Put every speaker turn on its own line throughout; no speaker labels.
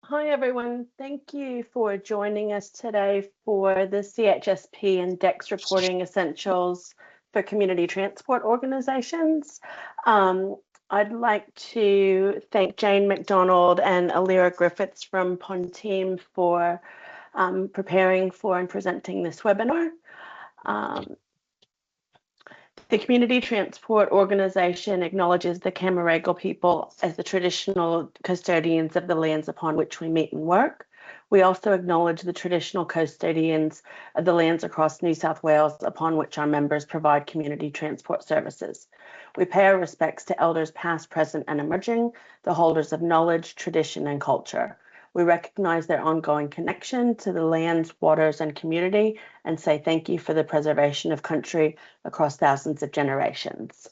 Hi everyone, thank you for joining us today for the CHSP and DEX reporting essentials for community transport organisations. I'd like to thank Jane McDonald and Alira Griffiths from Pontem for preparing for and presenting this webinar. The Community Transport Organisation acknowledges the Cammeraygal people as the traditional custodians of the lands upon which we meet and work. We also acknowledge the traditional custodians of the lands across New South Wales upon which our members provide community transport services. We pay our respects to elders past, present and emerging, the holders of knowledge, tradition and culture. We recognise their ongoing connection to the lands, waters and community and say thank you for the preservation of country across thousands of generations.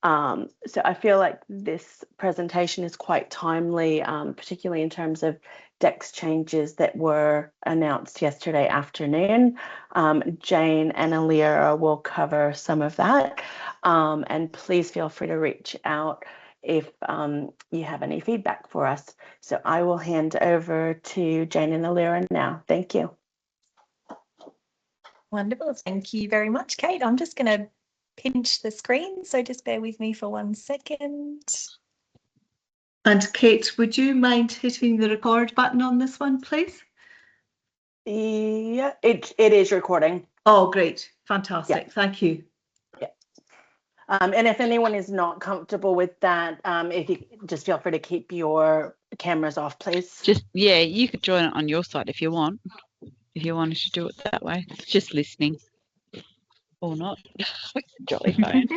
So I feel like this presentation is quite timely, particularly in terms of DEX changes that were announced yesterday afternoon. Jane and Alira will cover some of that, and please feel free to reach out if you have any feedback for us. So I will hand over to Jane and Alira now. Thank you.
Wonderful. Thank you very much, Kate. I'm just going to pinch the screen, so just bear with me for 1 second.
And Kate, would you mind hitting the record button on this one, please?
Yeah, it is recording.
Oh, great. Fantastic.
Yeah.
Thank you.
Yeah. And if anyone is not comfortable with that, if you just feel free to keep your cameras off, please.
Yeah, you could join it on your side if you want. If you wanted to do it that way, just listening or not. Jolly phone.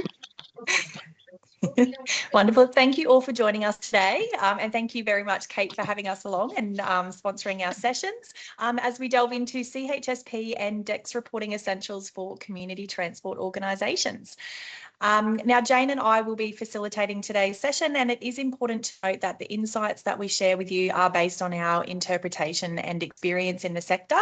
Wonderful. Thank you all for joining us today, and thank you very much, Kate, for having us along and sponsoring our sessions as we delve into CHSP and DEX reporting essentials for community transport organisations. Now, Jane and I will be facilitating today's session, and it is important to note that the insights that we share with you are based on our interpretation and experience in the sector.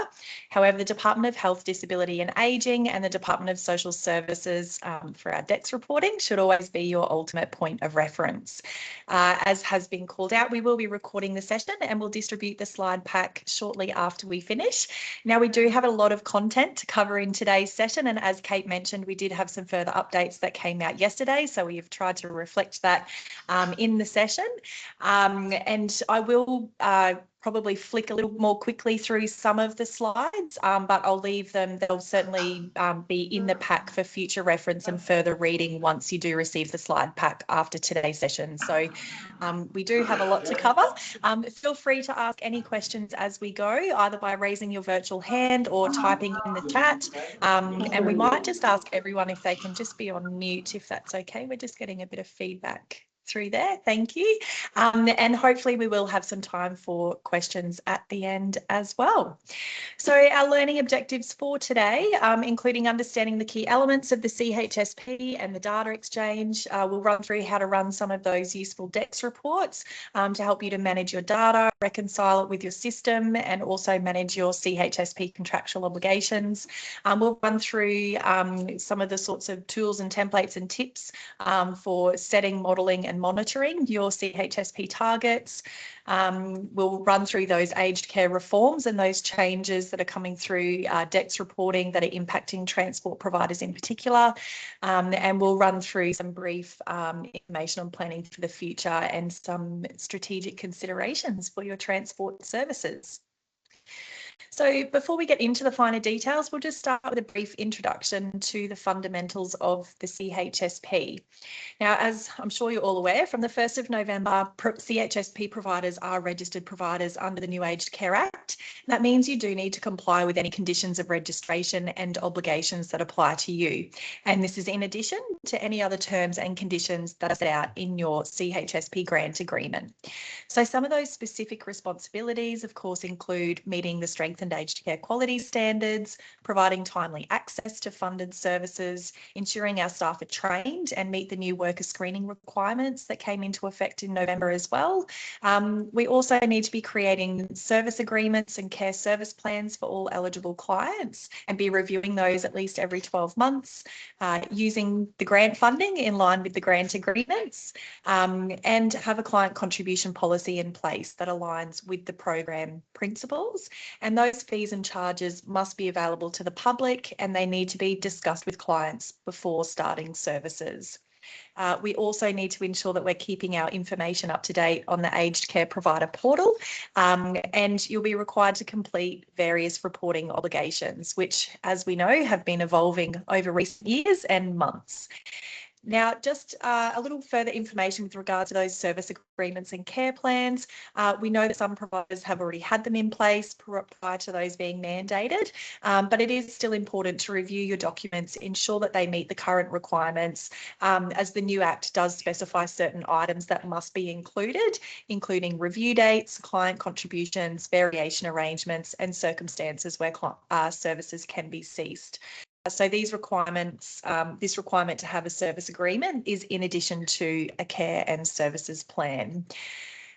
However, the Department of Health, Disability and Ageing and the Department of Social Services for our DEX reporting should always be your ultimate point of reference. As has been called out, we will be recording the session and we'll distribute the slide pack shortly after we finish. Now, we do have a lot of content to cover in today's session, and as Kate mentioned, we did have some further updates that came out yesterday, so we've tried to reflect that in the session, and I will probably flick a little more quickly through some of the slides, but I'll leave them. They'll certainly be in the pack for future reference and further reading once you do receive the slide pack after today's session. So we do have a lot to cover. Feel free to ask any questions as we go, either by raising your virtual hand or typing in the chat, and we might just ask everyone if they can just be on mute, if that's okay. We're just getting a bit of feedback through there. Thank you. And hopefully we will have some time for questions at the end as well. So our learning objectives for today, including understanding the key elements of the CHSP and the data exchange. We'll run through how to run some of those useful DEX reports to help you to manage your data, reconcile it with your system, and also manage your CHSP contractual obligations. We'll run through some of the sorts of tools and templates and tips for setting, modelling and monitoring your CHSP targets. We'll run through those aged care reforms and those changes that are coming through DEX reporting that are impacting transport providers in particular. And we'll run through some brief information on planning for the future and some strategic considerations for your transport services. So before we get into the finer details, we'll just start with a brief introduction to the fundamentals of the CHSP. Now, as I'm sure you're all aware, from the 1st of November, CHSP providers are registered providers under the New Aged Care Act. That means you do need to comply with any conditions of registration and obligations that apply to you. And this is in addition to any other terms and conditions that are set out in your CHSP grant agreement. So some of those specific responsibilities, of course, include meeting the strengthened aged care quality standards, providing timely access to funded services, ensuring our staff are trained and meet the new worker screening requirements that came into effect in November as well. We also need to be creating service agreements and care service plans for all eligible clients and be reviewing those at least every 12 months, using the grant funding in line with the grant agreements, and have a client contribution policy in place that aligns with the program principles. And those fees and charges must be available to the public, and they need to be discussed with clients before starting services. We also need to ensure that we're keeping our information up to date on the aged care provider portal, and you'll be required to complete various reporting obligations, which, as we know, have been evolving over recent years and months. Now, just a little further information with regard to those service agreements and care plans. We know that some providers have already had them in place prior to those being mandated, but it is still important to review your documents, ensure that they meet the current requirements, as the new Act does specify certain items that must be included, including review dates, client contributions, variation arrangements, and circumstances where services can be ceased. So these requirements, this requirement to have a service agreement is in addition to a care and services plan.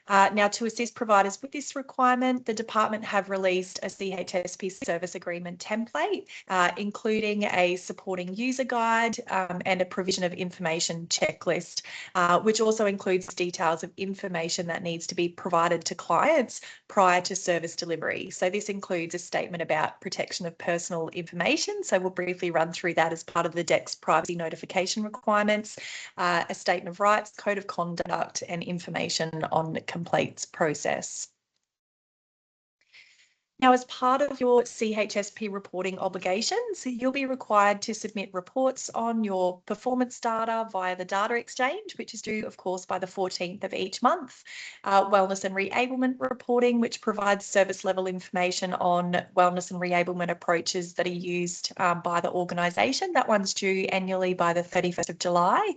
Now, to assist providers with this requirement, the department have released a CHSP service agreement template, including a supporting user guide and a provision of information checklist, which also includes details of information that needs to be provided to clients prior to service delivery. So this includes a statement about protection of personal information. So we'll briefly run through that as part of the DEC's privacy notification requirements, a statement of rights, code of conduct, and information on complaints process. Now, as part of your CHSP reporting obligations, you'll be required to submit reports on your performance data via the data exchange, which is due, of course, by the 14th of each month. Wellness and reablement reporting, which provides service level information on wellness and reablement approaches that are used by the organisation. That one's due annually by the 31st of July.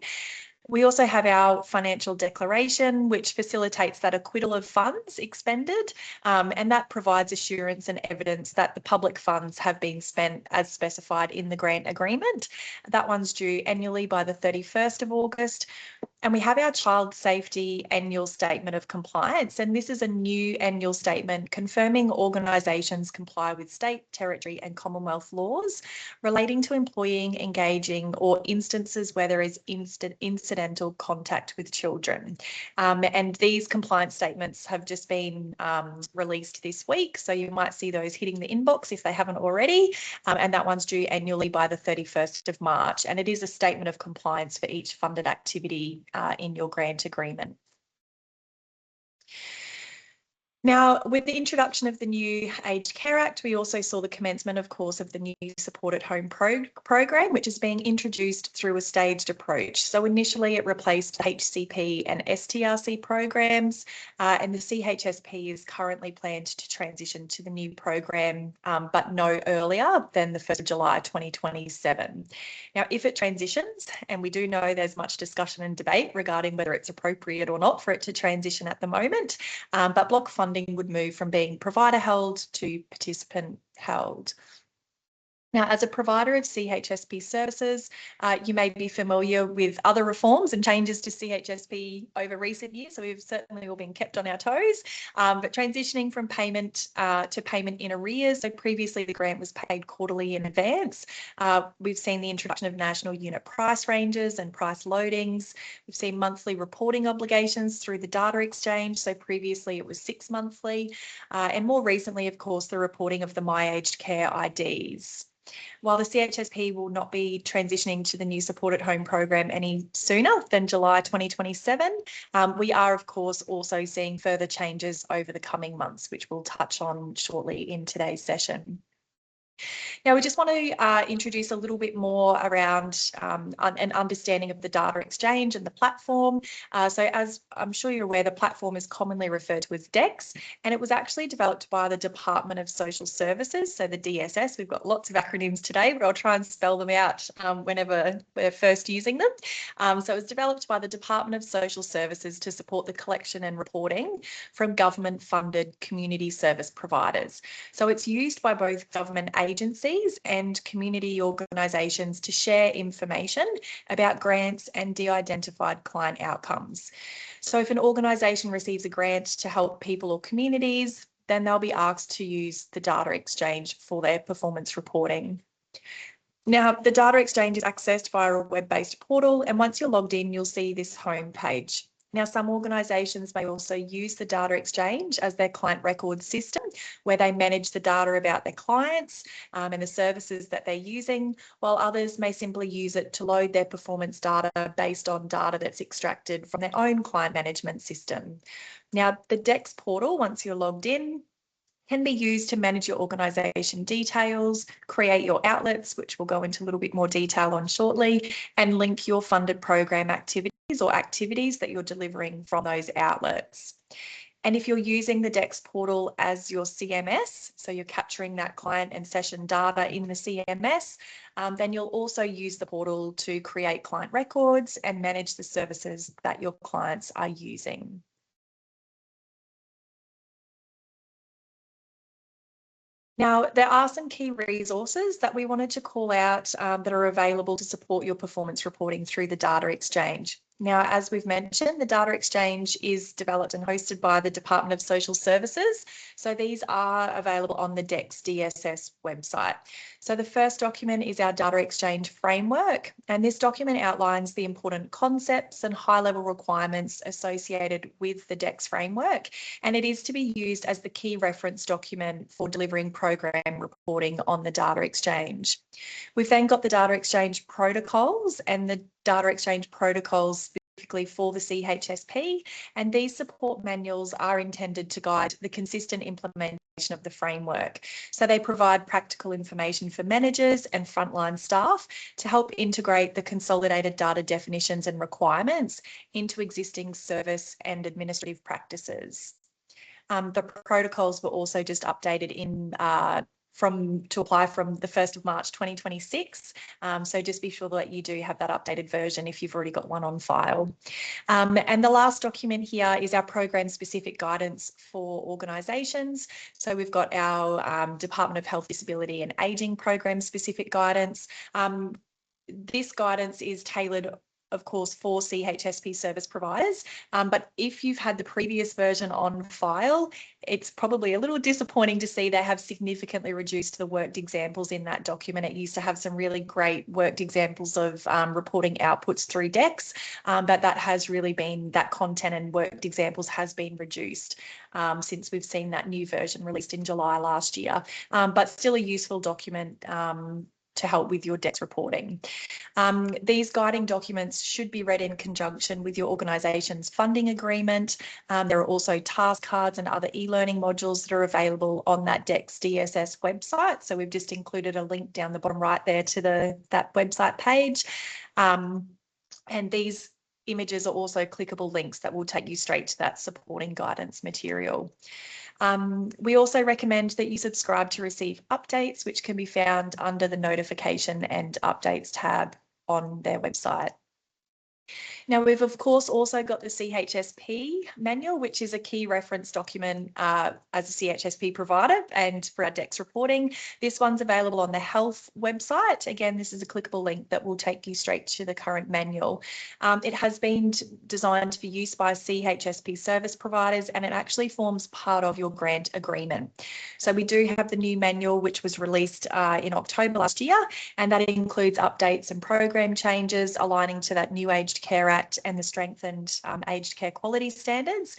We also have our financial declaration, which facilitates that acquittal of funds expended, and that provides assurance and evidence that the public funds have been spent as specified in the grant agreement. That one's due annually by the 31st of August. And we have our child safety annual statement of compliance, and this is a new annual statement confirming organisations comply with state, territory and Commonwealth laws relating to employing, engaging or instances where there is incidental contact with children. And these compliance statements have just been released this week, so you might see those hitting the inbox if they haven't already, and that one's due annually by the 31st of March, and it is a statement of compliance for each funded activity in your grant agreement. Now, with the introduction of the new Aged Care Act, we also saw the commencement, of course, of the new Support at Home program, which is being introduced through a staged approach. So initially it replaced HCP and STRC programs, and the CHSP is currently planned to transition to the new program, but no earlier than the 1st of July 2027. Now, if it transitions, and we do know there's much discussion and debate regarding whether it's appropriate or not for it to transition at the moment, but block funding would move from being provider held to participant held. Now, as a provider of CHSP services, you may be familiar with other reforms and changes to CHSP over recent years, so we've certainly all been kept on our toes, but transitioning from payment to payment in arrears. So previously the grant was paid quarterly in advance. We've seen the introduction of national unit price ranges and price loadings. We've seen monthly reporting obligations through the data exchange. So previously it was 6 monthly, and more recently, of course, the reporting of the My Aged Care IDs. While the CHSP will not be transitioning to the new Support at Home program any sooner than July 2027, we are, of course, also seeing further changes over the coming months, which we'll touch on shortly in today's session. Now, we just want to introduce a little bit more around an understanding of the data exchange and the platform. So as I'm sure you're aware, the platform is commonly referred to as DEX, and it was actually developed by the Department of Social Services, so the DSS. We've got lots of acronyms today, but I'll try and spell them out whenever we're first using them. So it was developed by the Department of Social Services to support the collection and reporting from government-funded community service providers. So it's used by both government agencies and community organisations to share information about grants and de-identified client outcomes. So if an organisation receives a grant to help people or communities, then they'll be asked to use the data exchange for their performance reporting. Now, the data exchange is accessed via a web-based portal, and once you're logged in, you'll see this home page. Now, some organisations may also use the data exchange as their client record system, where they manage the data about their clients and the services that they're using, while others may simply use it to load their performance data based on data that's extracted from their own client management system. Now, the DEX portal, once you're logged in, can be used to manage your organisation details, create your outlets, which we'll go into a little bit more detail on shortly, and link your funded program activities or activities that you're delivering from those outlets. And if you're using the DEX portal as your CMS, so you're capturing that client and session data in the CMS, then you'll also use the portal to create client records and manage the services that your clients are using. Now, there are some key resources that we wanted to call out that are available to support your performance reporting through the data exchange. Now, as we've mentioned, the data exchange is developed and hosted by the Department of Social Services. So these are available on the DEX DSS website. So the first document is our data exchange framework, and this document outlines the important concepts and high-level requirements associated with the DEX framework, and it is to be used as the key reference document for delivering program reporting on the data exchange. We've then got the data exchange protocols and the data exchange protocols specifically for the CHSP, and these support manuals are intended to guide the consistent implementation of the framework. So they provide practical information for managers and frontline staff to help integrate the consolidated data definitions and requirements into existing service and administrative practices. The protocols were also just updated to apply from the 1st of March 2026. So just be sure that you do have that updated version if you've already got one on file. And the last document here is our program specific guidance for organisations. So we've got our Department of Health, Disability and Ageing program specific guidance. This guidance is tailored, of course, for CHSP service providers. But if you've had the previous version on file, it's probably a little disappointing to see they have significantly reduced the worked examples in that document. It used to have some really great worked examples of reporting outputs through DEX, but that has really been, that content and worked examples has been reduced since we've seen that new version released in July last year, but still a useful document to help with your DEX reporting. These guiding documents should be read in conjunction with your organisation's funding agreement. There are also task cards and other e-learning modules that are available on that DEX DSS website. So we've just included a link down the bottom right there to that website page. And these images are also clickable links that will take you straight to that supporting guidance material. We also recommend that you subscribe to receive updates, which can be found under the notification and updates tab on their website. Now, we've of course also got the CHSP manual, which is a key reference document as a CHSP provider and for our DEX reporting. This one's available on the health website. Again, this is a clickable link that will take you straight to the current manual. It has been designed for use by CHSP service providers, and it actually forms part of your grant agreement. So we do have the new manual, which was released in October last year, and that includes updates and program changes aligning to that new Aged Care Act and the strengthened aged care quality standards.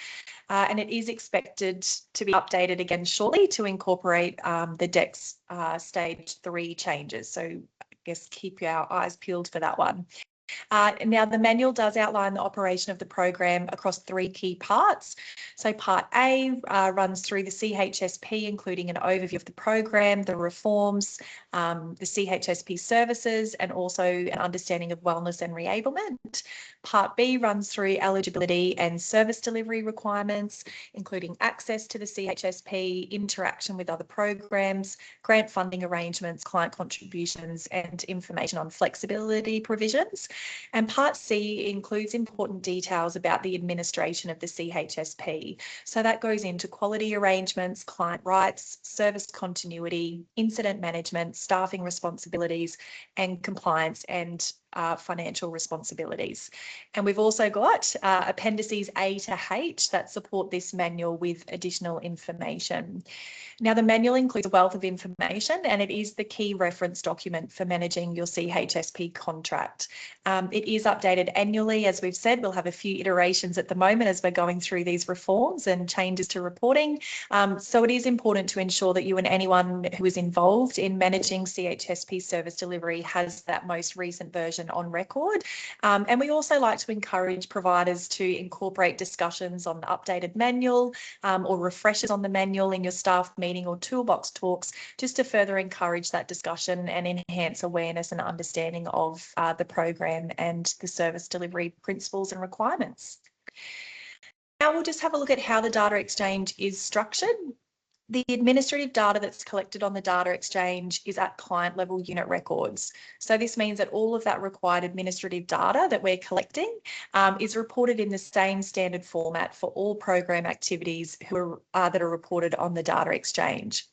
And it is expected to be updated again shortly to incorporate the DEX stage 3 changes. So I guess keep your eyes peeled for that one. Now, the manual does outline the operation of the program across 3 key parts. So Part A runs through the CHSP, including an overview of the program, the reforms, the CHSP services, and also an understanding of wellness and reablement. Part B runs through eligibility and service delivery requirements, including access to the CHSP, interaction with other programs, grant funding arrangements, client contributions, and information on flexibility provisions. And Part C includes important details about the administration of the CHSP. So that goes into quality arrangements, client rights, service continuity, incident management, staffing responsibilities, and compliance and financial responsibilities. And we've also got appendices A to H that support this manual with additional information. Now, the manual includes a wealth of information, and it is the key reference document for managing your CHSP contract. It is updated annually. As we've said, we'll have a few iterations at the moment as we're going through these reforms and changes to reporting. So it is important to ensure that you and anyone who is involved in managing CHSP service delivery has that most recent version on record. And we also like to encourage providers to incorporate discussions on the updated manual or refreshers on the manual in your staff meeting or toolbox talks, just to further encourage that discussion and enhance awareness and understanding of the program and the service delivery principles and requirements. Now we'll just have a look at how the data exchange is structured. The administrative data that's collected on the data exchange is at client level unit records. So this means that all of that required administrative data that we're collecting is reported in the same standard format for all program activities that are reported on the data exchange.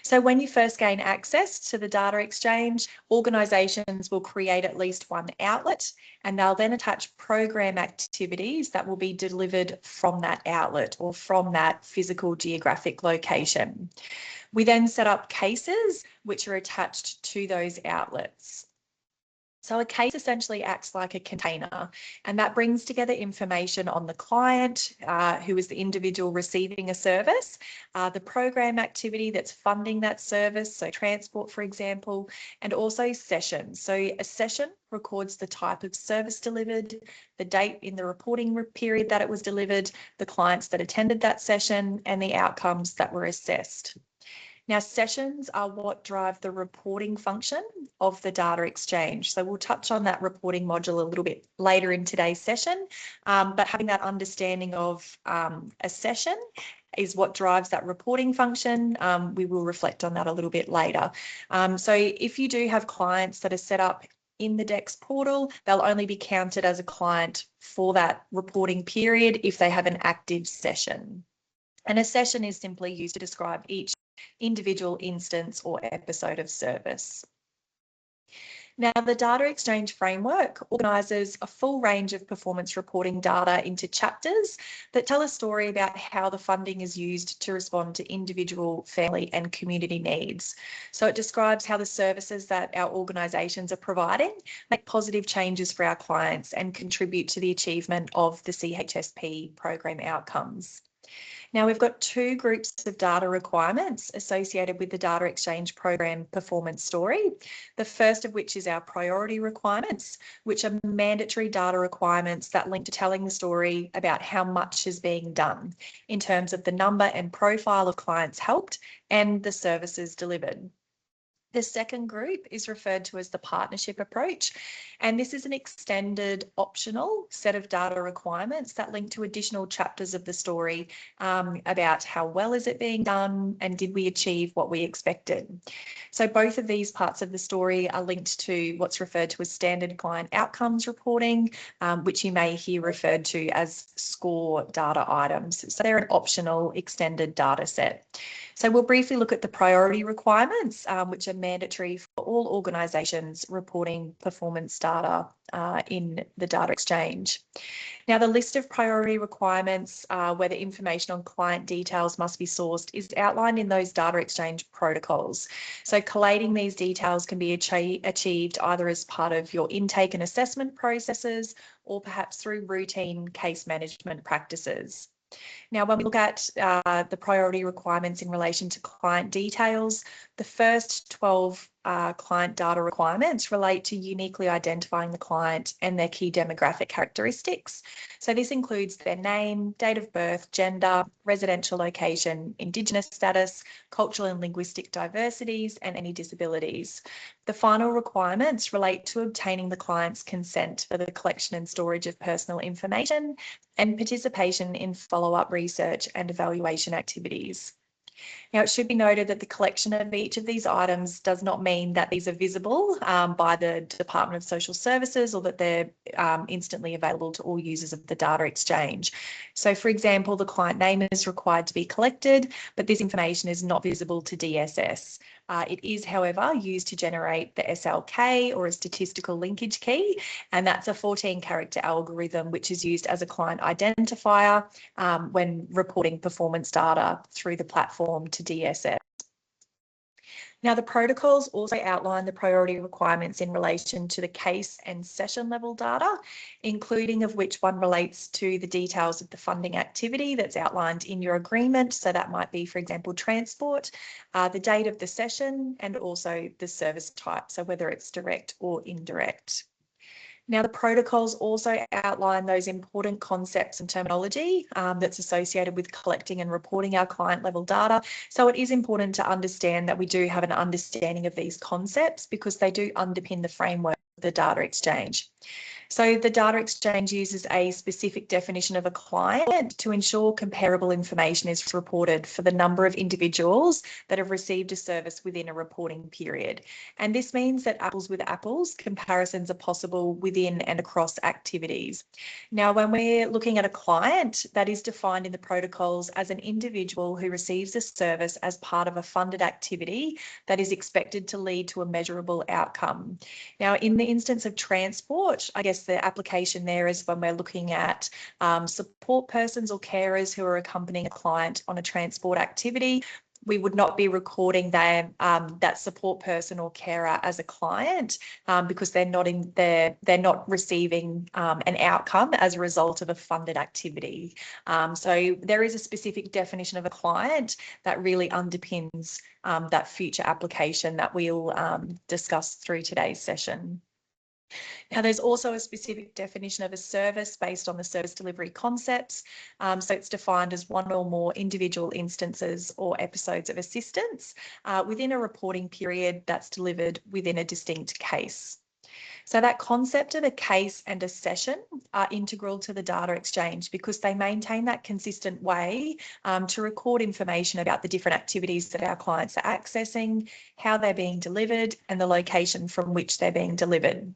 So when you first gain access to the data exchange, organisations will create at least one outlet, and they'll then attach program activities that will be delivered from that outlet or from that physical geographic location. We then set up cases which are attached to those outlets. So a case essentially acts like a container, and that brings together information on the client, who is the individual receiving a service, the program activity that's funding that service, so transport, for example, and also sessions. So a session records the type of service delivered, the date in the reporting period that it was delivered, the clients that attended that session, and the outcomes that were assessed. Now, sessions are what drive the reporting function of the data exchange. So we'll touch on that reporting module a little bit later in today's session, but having that understanding of a session is what drives that reporting function. We will reflect on that a little bit later. So if you do have clients that are set up in the DEX portal, they'll only be counted as a client for that reporting period if they have an active session. And a session is simply used to describe each individual instance or episode of service. Now, the data exchange framework organises a full range of performance reporting data into chapters that tell a story about how the funding is used to respond to individual, family and community needs. So it describes how the services that our organisations are providing make positive changes for our clients and contribute to the achievement of the CHSP program outcomes. Now, we've got 2 groups of data requirements associated with the data exchange program performance story. The first of which is our priority requirements, which are mandatory data requirements that link to telling the story about how much is being done in terms of the number and profile of clients helped and the services delivered. The second group is referred to as the partnership approach, and this is an extended optional set of data requirements that link to additional chapters of the story about how well is it being done and did we achieve what we expected. So both of these parts of the story are linked to what's referred to as standard client outcomes reporting, which you may hear referred to as SCORE data items. So they're an optional extended data set. So we'll briefly look at the priority requirements, which are mandatory for all organisations reporting performance data in the data exchange. Now, the list of priority requirements where the information on client details must be sourced is outlined in those data exchange protocols. So collating these details can be achieved either as part of your intake and assessment processes or perhaps through routine case management practices. Now, when we look at the priority requirements in relation to client details, the first 12 client data requirements relate to uniquely identifying the client and their key demographic characteristics. So this includes their name, date of birth, gender, residential location, Indigenous status, cultural and linguistic diversities, and any disabilities. The final requirements relate to obtaining the client's consent for the collection and storage of personal information and participation in follow-up research and evaluation activities. Now, it should be noted that the collection of each of these items does not mean that these are visible by the Department of Social Services or that they're instantly available to all users of the data exchange. So, for example, the client name is required to be collected, but this information is not visible to DSS. It is, however, used to generate the SLK or a statistical linkage key, and that's a 14-character algorithm which is used as a client identifier when reporting performance data through the platform to DSS. Now, the protocols also outline the priority requirements in relation to the case and session level data, including of which one relates to the details of the funding activity that's outlined in your agreement. So that might be, for example, transport, the date of the session, and also the service type, so whether it's direct or indirect. Now, the protocols also outline those important concepts and terminology that's associated with collecting and reporting our client level data. So it is important to understand that we do have an understanding of these concepts because they do underpin the framework of the data exchange. So the data exchange uses a specific definition of a client to ensure comparable information is reported for the number of individuals that have received a service within a reporting period. And this means that apples with apples comparisons are possible within and across activities. Now, when we're looking at a client, that is defined in the protocols as an individual who receives a service as part of a funded activity that is expected to lead to a measurable outcome. Now, in the instance of transport, I guess the application there is when we're looking at support persons or carers who are accompanying a client on a transport activity. We would not be recording that support person or carer as a client because they're not receiving an outcome as a result of a funded activity. So there is a specific definition of a client that really underpins that future application that we'll discuss through today's session. Now, there's also a specific definition of a service based on the service delivery concepts. So it's defined as one or more individual instances or episodes of assistance within a reporting period that's delivered within a distinct case. So that concept of a case and a session are integral to the data exchange because they maintain that consistent way to record information about the different activities that our clients are accessing, how they're being delivered, and the location from which they're being delivered.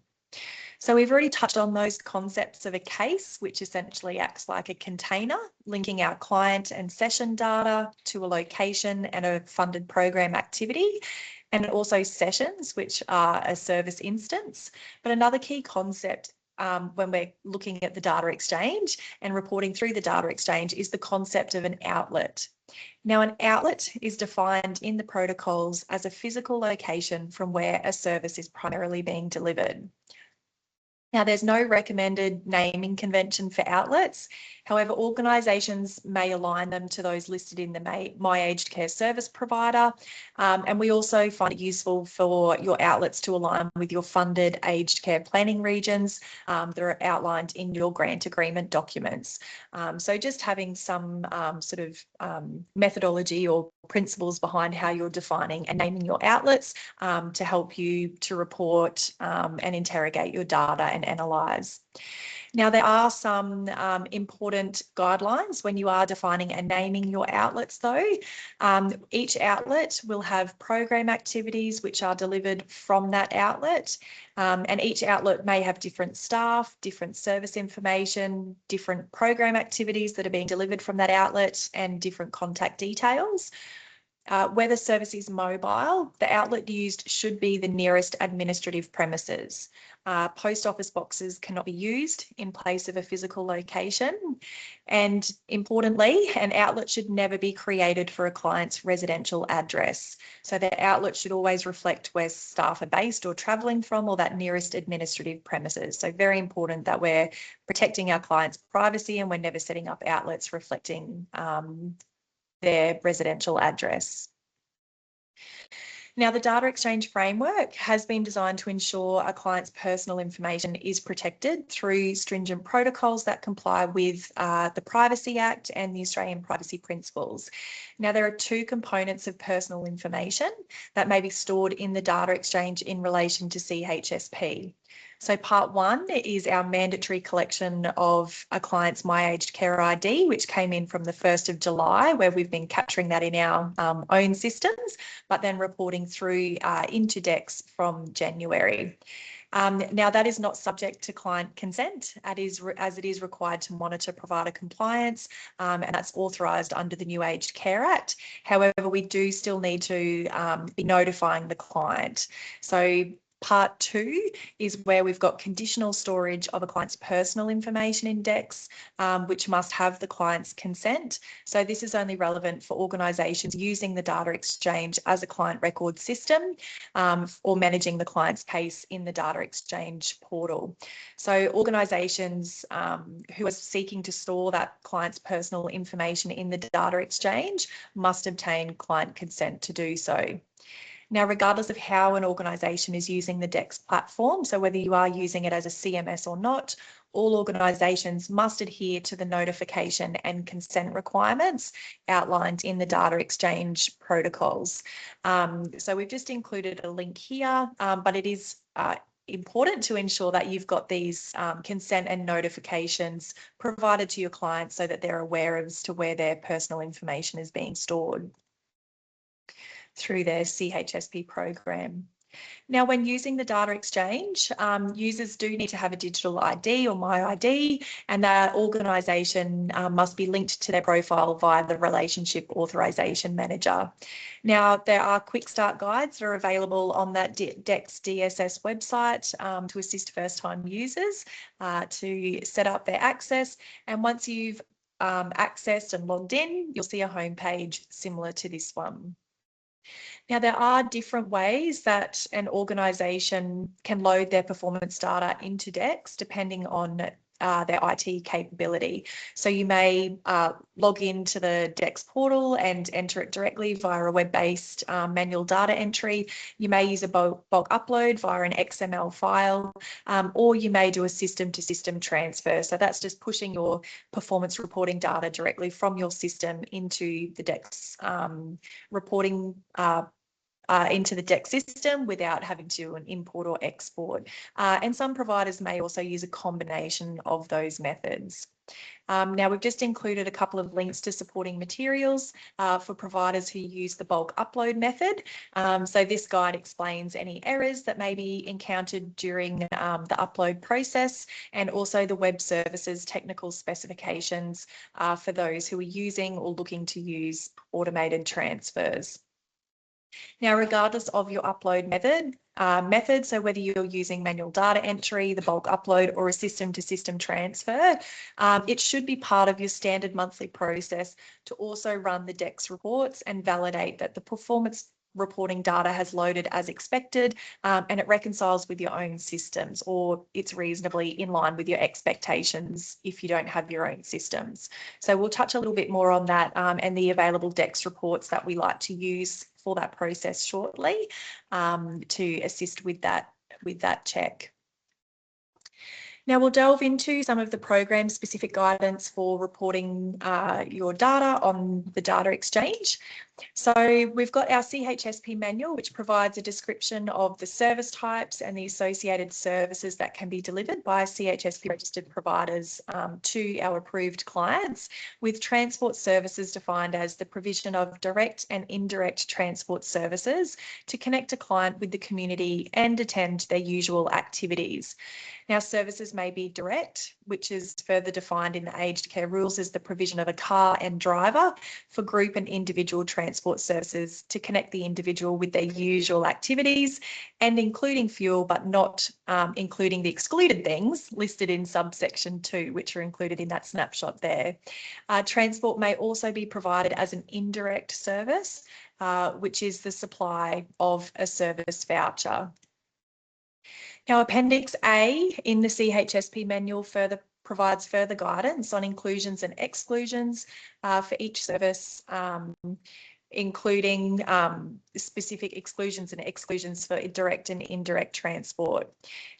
So we've already touched on those concepts of a case, which essentially acts like a container, linking our client and session data to a location and a funded program activity, and also sessions, which are a service instance. But another key concept when we're looking at the data exchange and reporting through the data exchange is the concept of an outlet. Now, an outlet is defined in the protocols as a physical location from where a service is primarily being delivered. Now, there's no recommended naming convention for outlets. However, organisations may align them to those listed in the My Aged Care Service Provider. And we also find it useful for your outlets to align with your funded aged care planning regions that are outlined in your grant agreement documents. So just having some sort of methodology or principles behind how you're defining and naming your outlets to help you to report and interrogate your data and analyse. Now, there are some important guidelines when you are defining and naming your outlets, though. Each outlet will have program activities which are delivered from that outlet, and each outlet may have different staff, different service information, different program activities that are being delivered from that outlet, and different contact details. Where the service is mobile, the outlet used should be the nearest administrative premises. Post office boxes cannot be used in place of a physical location. And importantly, an outlet should never be created for a client's residential address. So the outlet should always reflect where staff are based or travelling from or that nearest administrative premises. So very important that we're protecting our clients' privacy and we're never setting up outlets reflecting their residential address. Now, the data exchange framework has been designed to ensure a client's personal information is protected through stringent protocols that comply with the Privacy Act and the Australian Privacy Principles. Now, there are two components of personal information that may be stored in the data exchange in relation to CHSP. So part one is our mandatory collection of a client's My Aged Care ID, which came in from the 1st of July, where we've been capturing that in our own systems, but then reporting through into DEX from January. Now, that is not subject to client consent, as it is required to monitor provider compliance, and that's authorised under the new Aged Care Act. However, we do still need to be notifying the client. So part two is where we've got conditional storage of a client's personal information in DEX, which must have the client's consent. So this is only relevant for organisations using the data exchange as a client record system, or managing the client's case in the data exchange portal. So organisations who are seeking to store that client's personal information in the data exchange must obtain client consent to do so. Now, regardless of how an organisation is using the DEX platform, so whether you are using it as a CMS or not, all organisations must adhere to the notification and consent requirements outlined in the data exchange protocols. So we've just included a link here, but it is important to ensure that you've got these consent and notifications provided to your clients so that they're aware as to where their personal information is being stored through their CHSP program. Now, when using the data exchange, users do need to have a digital ID or My ID, and that organisation must be linked to their profile via the Relationship Authorisation Manager. Now, there are quick start guides that are available on that DEX DSS website to assist first-time users to set up their access. And once you've accessed and logged in, you'll see a homepage similar to this one. Now, there are different ways that an organisation can load their performance data into DEX depending on their IT capability. So you may log into the DEX portal and enter it directly via a web-based manual data entry. You may use a bulk upload via an XML file, or you may do a system-to-system transfer. So that's just pushing your performance reporting data directly from your system into the DEX reporting into the DEX system without having to do an import or export. And some providers may also use a combination of those methods. Now, we've just included a couple of links to supporting materials for providers who use the bulk upload method. So this guide explains any errors that may be encountered during the upload process, and also the web services technical specifications for those who are using or looking to use automated transfers. Now, regardless of your upload method, so whether you're using manual data entry, the bulk upload, or a system-to-system transfer, it should be part of your standard monthly process to also run the DEX reports and validate that the performance reporting data has loaded as expected, and it reconciles with your own systems, or it's reasonably in line with your expectations if you don't have your own systems. So we'll touch a little bit more on that and the available DEX reports that we like to use for that process shortly to assist with that check. Now, we'll delve into some of the program-specific guidance for reporting your data on the data exchange. So we've got our CHSP manual, which provides a description of the service types and the associated services that can be delivered by CHSP registered providers to our approved clients, with transport services defined as the provision of direct and indirect transport services to connect a client with the community and attend their usual activities. Now, services may be direct, which is further defined in the aged care rules as the provision of a car and driver for group and individual transport services to connect the individual with their usual activities, and including fuel, but not including the excluded things listed in subsection 2, which are included in that snapshot there. Transport may also be provided as an indirect service, which is the supply of a service voucher. Now, Appendix A in the CHSP manual provides further guidance on inclusions and exclusions for each service including specific exclusions and exclusions for direct and indirect transport.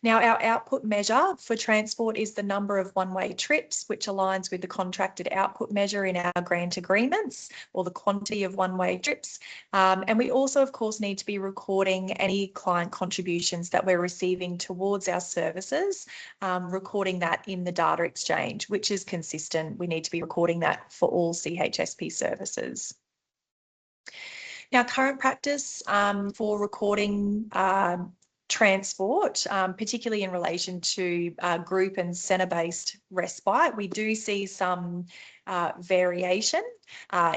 Now, our output measure for transport is the number of one-way trips, which aligns with the contracted output measure in our grant agreements, or the quantity of one-way trips. And we also, of course, need to be recording any client contributions that we're receiving towards our services, recording that in the data exchange, which is consistent. We need to be recording that for all CHSP services. Now, current practice for recording transport, particularly in relation to group and centre-based respite, we do see some variation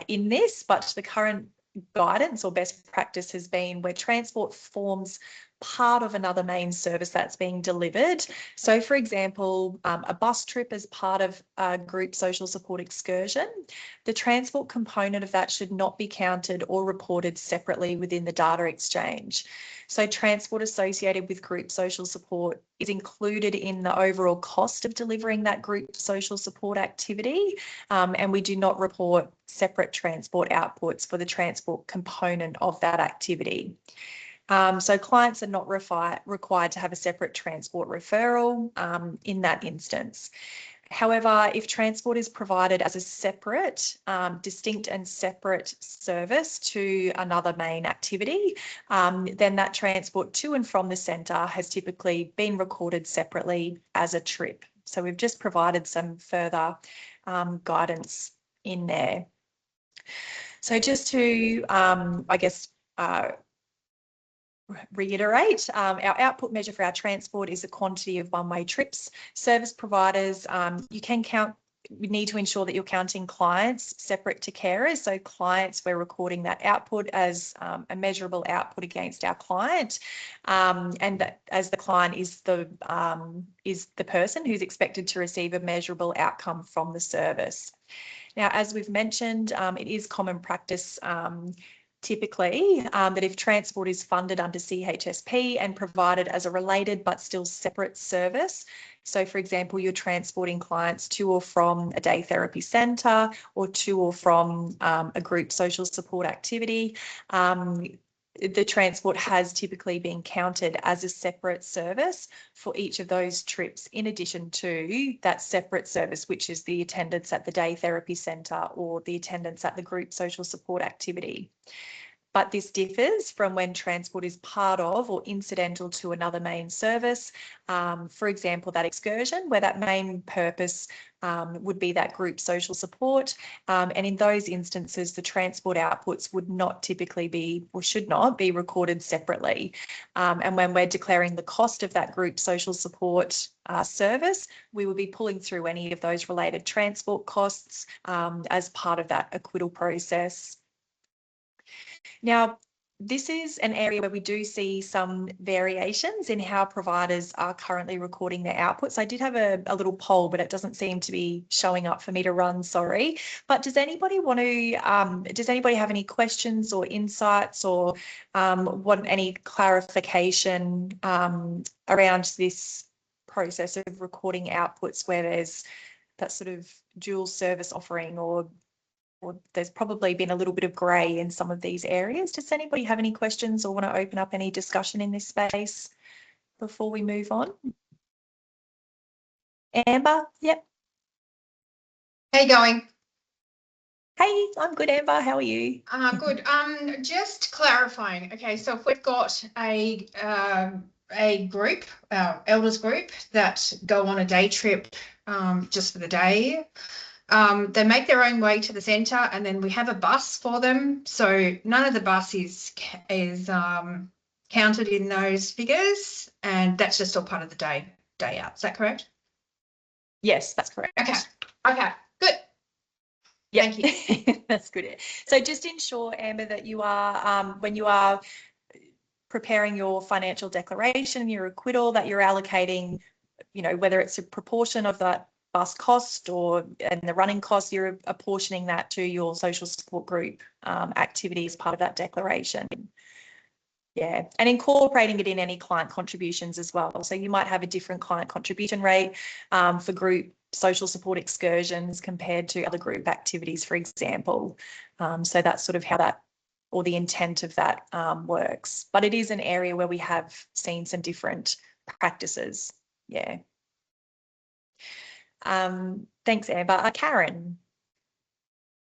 in this, but the current guidance or best practice has been where transport forms part of another main service that's being delivered. So, for example, a bus trip as part of a group social support excursion, the transport component of that should not be counted or reported separately within the data exchange. So transport associated with group social support is included in the overall cost of delivering that group social support activity, and we do not report separate transport outputs for the transport component of that activity. So clients are not required to have a separate transport referral in that instance. However, if transport is provided as a separate, distinct and separate service to another main activity, then that transport to and from the centre has typically been recorded separately as a trip. So we've just provided some further guidance in there. So just to, I guess, reiterate, our output measure for our transport is the quantity of one-way trips. Service providers, we need to ensure that you're counting clients separate to carers. So clients, we're recording that output as a measurable output against our client, and that as the client is the person who's expected to receive a measurable outcome from the service. Now, as we've mentioned, it is common practice typically that if transport is funded under CHSP and provided as a related but still separate service, so for example, you're transporting clients to or from a day therapy centre or to or from a group social support activity, the transport has typically been counted as a separate service for each of those trips, in addition to that separate service, which is the attendance at the day therapy centre or the attendance at the group social support activity. But this differs from when transport is part of or incidental to another main service. For example, that excursion, where that main purpose would be that group social support. And in those instances, the transport outputs would not typically be, or should not be, recorded separately. And when we're declaring the cost of that group social support service, we will be pulling through any of those related transport costs as part of that acquittal process. Now, this is an area where we do see some variations in how providers are currently recording their outputs. I did have a little poll, but it doesn't seem to be showing up for me to run, sorry. But does anybody want to, does anybody have any questions or insights or want any clarification around this process of recording outputs where there's that sort of dual service offering, or there's probably been a little bit of grey in some of these areas? Does anybody have any questions or want to open up any discussion in this space before we move on? Amber, yep.
How you going?
Hey, I'm good, Amber. How are you?
Good. Just clarifying. Okay, so if we've got a group, elders group, that go on a day trip just for the day. They make their own way to the centre, and then we have a bus for them. So none of the bus is counted in those figures, and that's just all part of the day out. Is that correct?
Yes, that's correct.
Okay, good.
Yeah.
Thank you.
That's good. So just ensure, Amber, that you are, when you are preparing your financial declaration, your acquittal, that you're allocating, whether it's a proportion of that bus cost and the running costs, you're apportioning that to your social support group activity as part of that declaration. Yeah, and incorporating it in any client contributions as well. So you might have a different client contribution rate for group social support excursions compared to other group activities, for example. So that's sort of how that or the intent of that works. But it is an area where we have seen some different practices. Yeah. Thanks, Amber. Karen.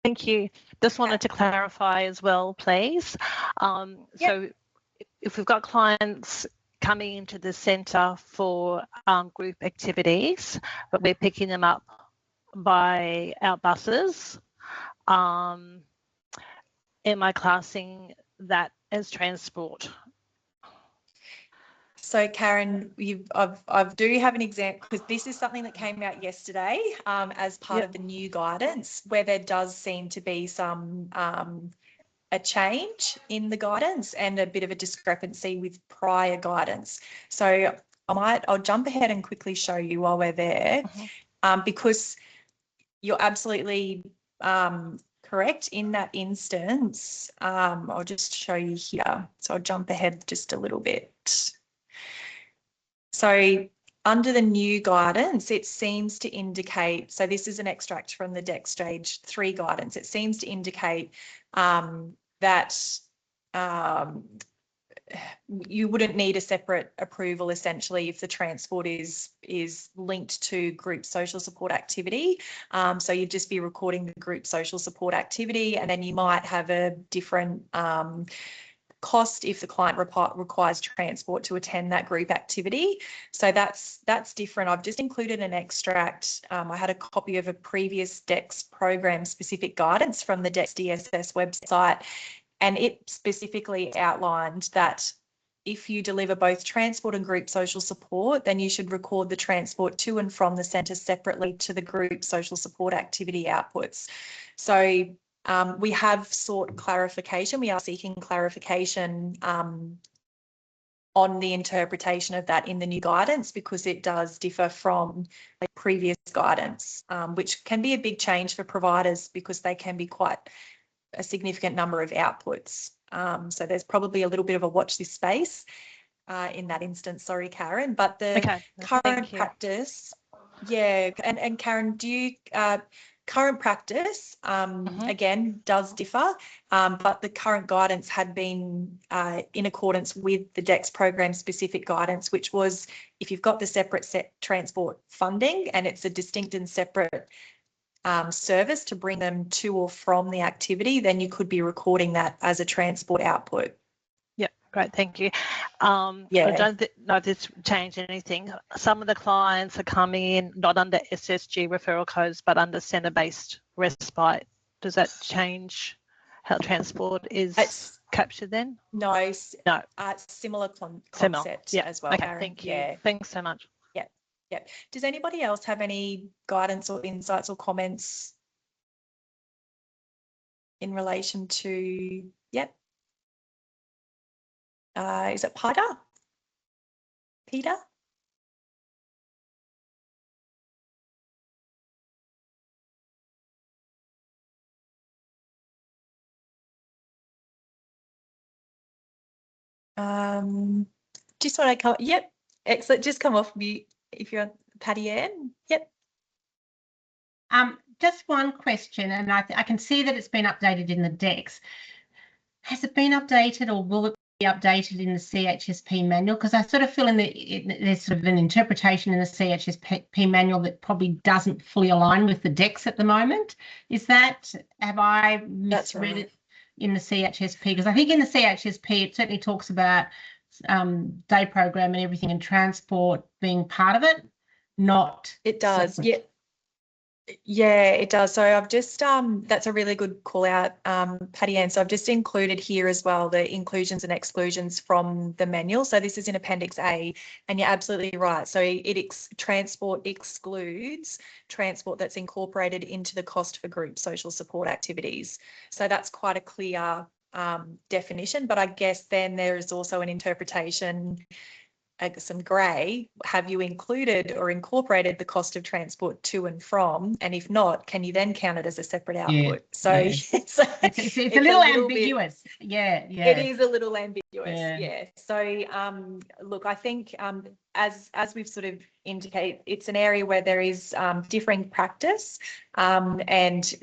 Thank you. Just wanted to clarify as well, please. So if we've got clients coming into the centre for group activities, but we're picking them up by our buses, am I classing that as transport?
So Karen, I do have an example, because this is something that came out yesterday as part of the new guidance, where there does seem to be some a change in the guidance and a bit of a discrepancy with prior guidance. So I'll jump ahead and quickly show you while we're there, because you're absolutely correct in that instance. I'll just show you here. So I'll jump ahead just a little bit. So under the new guidance, it seems to indicate, so this is an extract from the DEC Stage 3 guidance, it seems to indicate that you wouldn't need a separate approval essentially if the transport is linked to group social support activity. So you'd just be recording the group social support activity, and then you might have a different cost if the client requires transport to attend that group activity. So that's different. I've just included an extract. I had a copy of a previous DEX program specific guidance from the DEX DSS website, and it specifically outlined that if you deliver both transport and group social support, then you should record the transport to and from the centre separately to the group social support activity outputs. So we have sought clarification. We are seeking clarification on the interpretation of that in the new guidance, because it does differ from the previous guidance, which can be a big change for providers because they can be quite a significant number of outputs. So there's probably a little bit of a watch this space in that instance. Sorry, Karen, but the current practice, and Karen, do you current practice again does differ, but the current guidance had been in accordance with the DEX program specific guidance, which was if you've got the separate transport funding and it's a distinct and separate service to bring them to or from the activity, then you could be recording that as a transport output.
Yeah, great, thank you. I don't know if this changed anything. Some of the clients are coming in not under SSG referral codes, but under centre-based respite. Does that change how transport is captured then?
No. Similar concept as well.
Okay, thank you. Yeah. Thanks so much.
Yeah. Does anybody else have any guidance or insights or comments in relation to, is it Peter? Just want to come, excellent, just come off mute if you're on. Patty Ann,
Just one question, and I can see that it's been updated in the DEX. Has it been updated, or will it be updated in the CHSP manual? Because I sort of feel there's sort of an interpretation in the CHSP manual that probably doesn't fully align with the DEX at the moment. Have I misread it in the CHSP? Because I think in the CHSP it certainly talks about day program and everything and transport being part of it. Not
it does
separate.
It does. So I've just that's a really good call out, Patty Ann. So I've just included here as well the inclusions and exclusions from the manual. So this is in Appendix A, and you're absolutely right. So transport excludes transport that's incorporated into the cost for group social support activities. So that's quite a clear definition, but I guess then there is also an interpretation some grey, have you included or incorporated the cost of transport to and from? And if not, can you then count it as a separate output? So
yeah. It's a little ambiguous. Yeah.
It is a little ambiguous.
Yeah.
Yeah. So look, I think as we've sort of indicated, it's an area where there is differing practice and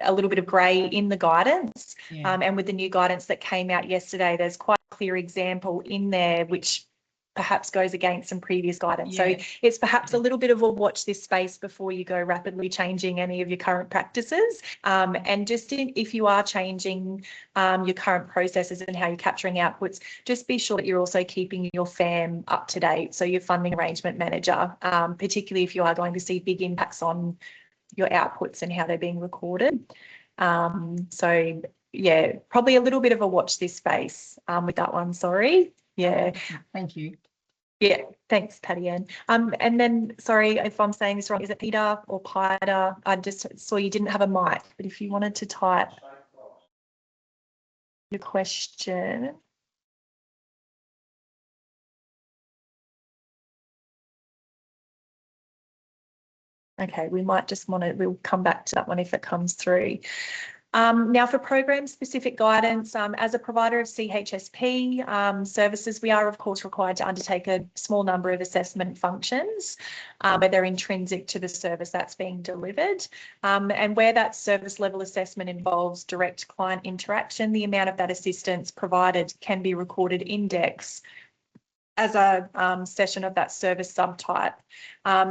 a little bit of grey in the guidance.
Yeah.
And with the new guidance that came out yesterday, there's quite a clear example in there which perhaps goes against some previous guidance.
Yeah.
So it's perhaps a little bit of a watch this space before you go rapidly changing any of your current practices. And just if you are changing your current processes and how you're capturing outputs, just be sure that you're also keeping your FAM up to date. So your funding arrangement manager, particularly if you are going to see big impacts on your outputs and how they're being recorded. So yeah, probably a little bit of a watch this space with that one, sorry. Yeah.
Thank you.
Yeah, thanks, Patty Ann. And then, sorry if I'm saying this wrong, is it Peter or Peter? I just saw you didn't have a mic, but if you wanted to type your question. Okay, we might just want to, we'll come back to that one if it comes through. Now for program-specific guidance, as a provider of CHSP services, we are of course required to undertake a small number of assessment functions where they're intrinsic to the service that's being delivered. And where that service level assessment involves direct client interaction, the amount of that assistance provided can be recorded in DEX as a session of that service subtype.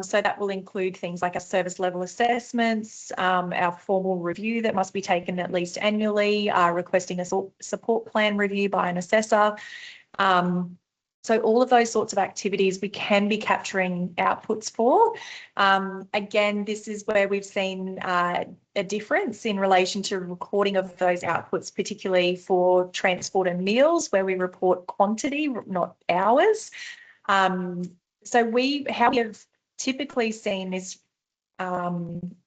So that will include things like our service level assessments, our formal review that must be taken at least annually, requesting a support plan review by an assessor. So all of those sorts of activities we can be capturing outputs for. Again, this is where we've seen a difference in relation to recording of those outputs, particularly for transport and meals, where we report quantity, not hours. So how we have typically seen this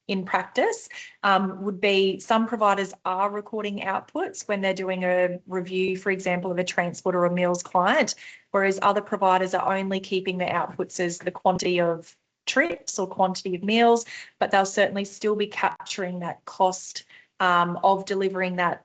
in practice would be some providers are recording outputs when they're doing a review, for example, of a transport or a meals client, whereas other providers are only keeping the outputs as the quantity of trips or quantity of meals, but they'll certainly still be capturing that cost of delivering that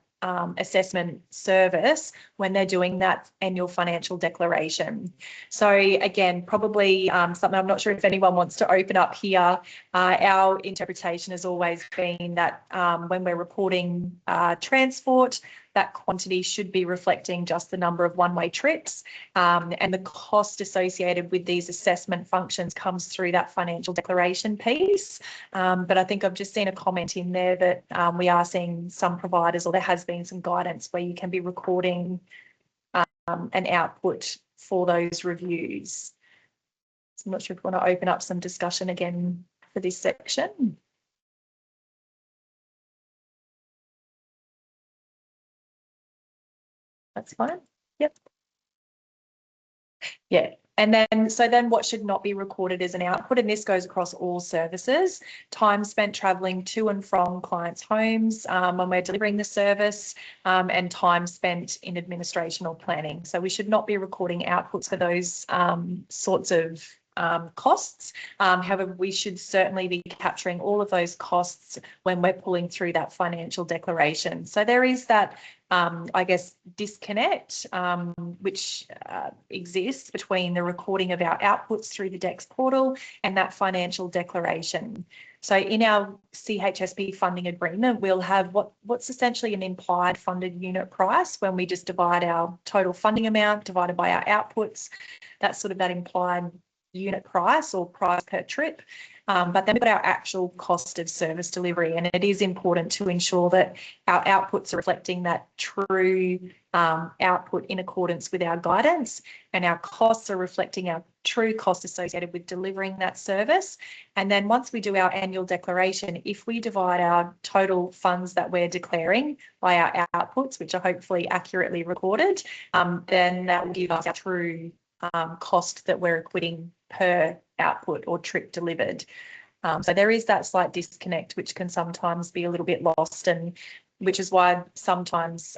assessment service when they're doing that annual financial declaration. So again, probably something I'm not sure if anyone wants to open up here. Our interpretation has always been that when we're reporting transport, that quantity should be reflecting just the number of one-way trips, and the cost associated with these assessment functions comes through that financial declaration piece. But I think I've just seen a comment in there that we are seeing some providers, or there has been some guidance where you can be recording an output for those reviews. So I'm not sure if we want to open up some discussion again for this section. That's fine. Yep. Yeah. And then what should not be recorded as an output, and this goes across all services: time spent travelling to and from clients' homes when we're delivering the service, and time spent in administration or planning. So we should not be recording outputs for those sorts of costs. However, we should certainly be capturing all of those costs when we're pulling through that financial declaration. So there is that I guess, disconnect which exists between the recording of our outputs through the DEX portal and that financial declaration. So in our CHSP funding agreement, we'll have what's essentially an implied funded unit price when we just divide our total funding amount divided by our outputs. That's sort of that implied unit price or price per trip. But then we've got our actual cost of service delivery, and it is important to ensure that our outputs are reflecting that true output in accordance with our guidance, and our costs are reflecting our true cost associated with delivering that service. And then once we do our annual declaration, if we divide our total funds that we're declaring by our outputs, which are hopefully accurately recorded, then that will give us our true cost that we're equating per output or trip delivered. So there is that slight disconnect, which can sometimes be a little bit lost, and which is why sometimes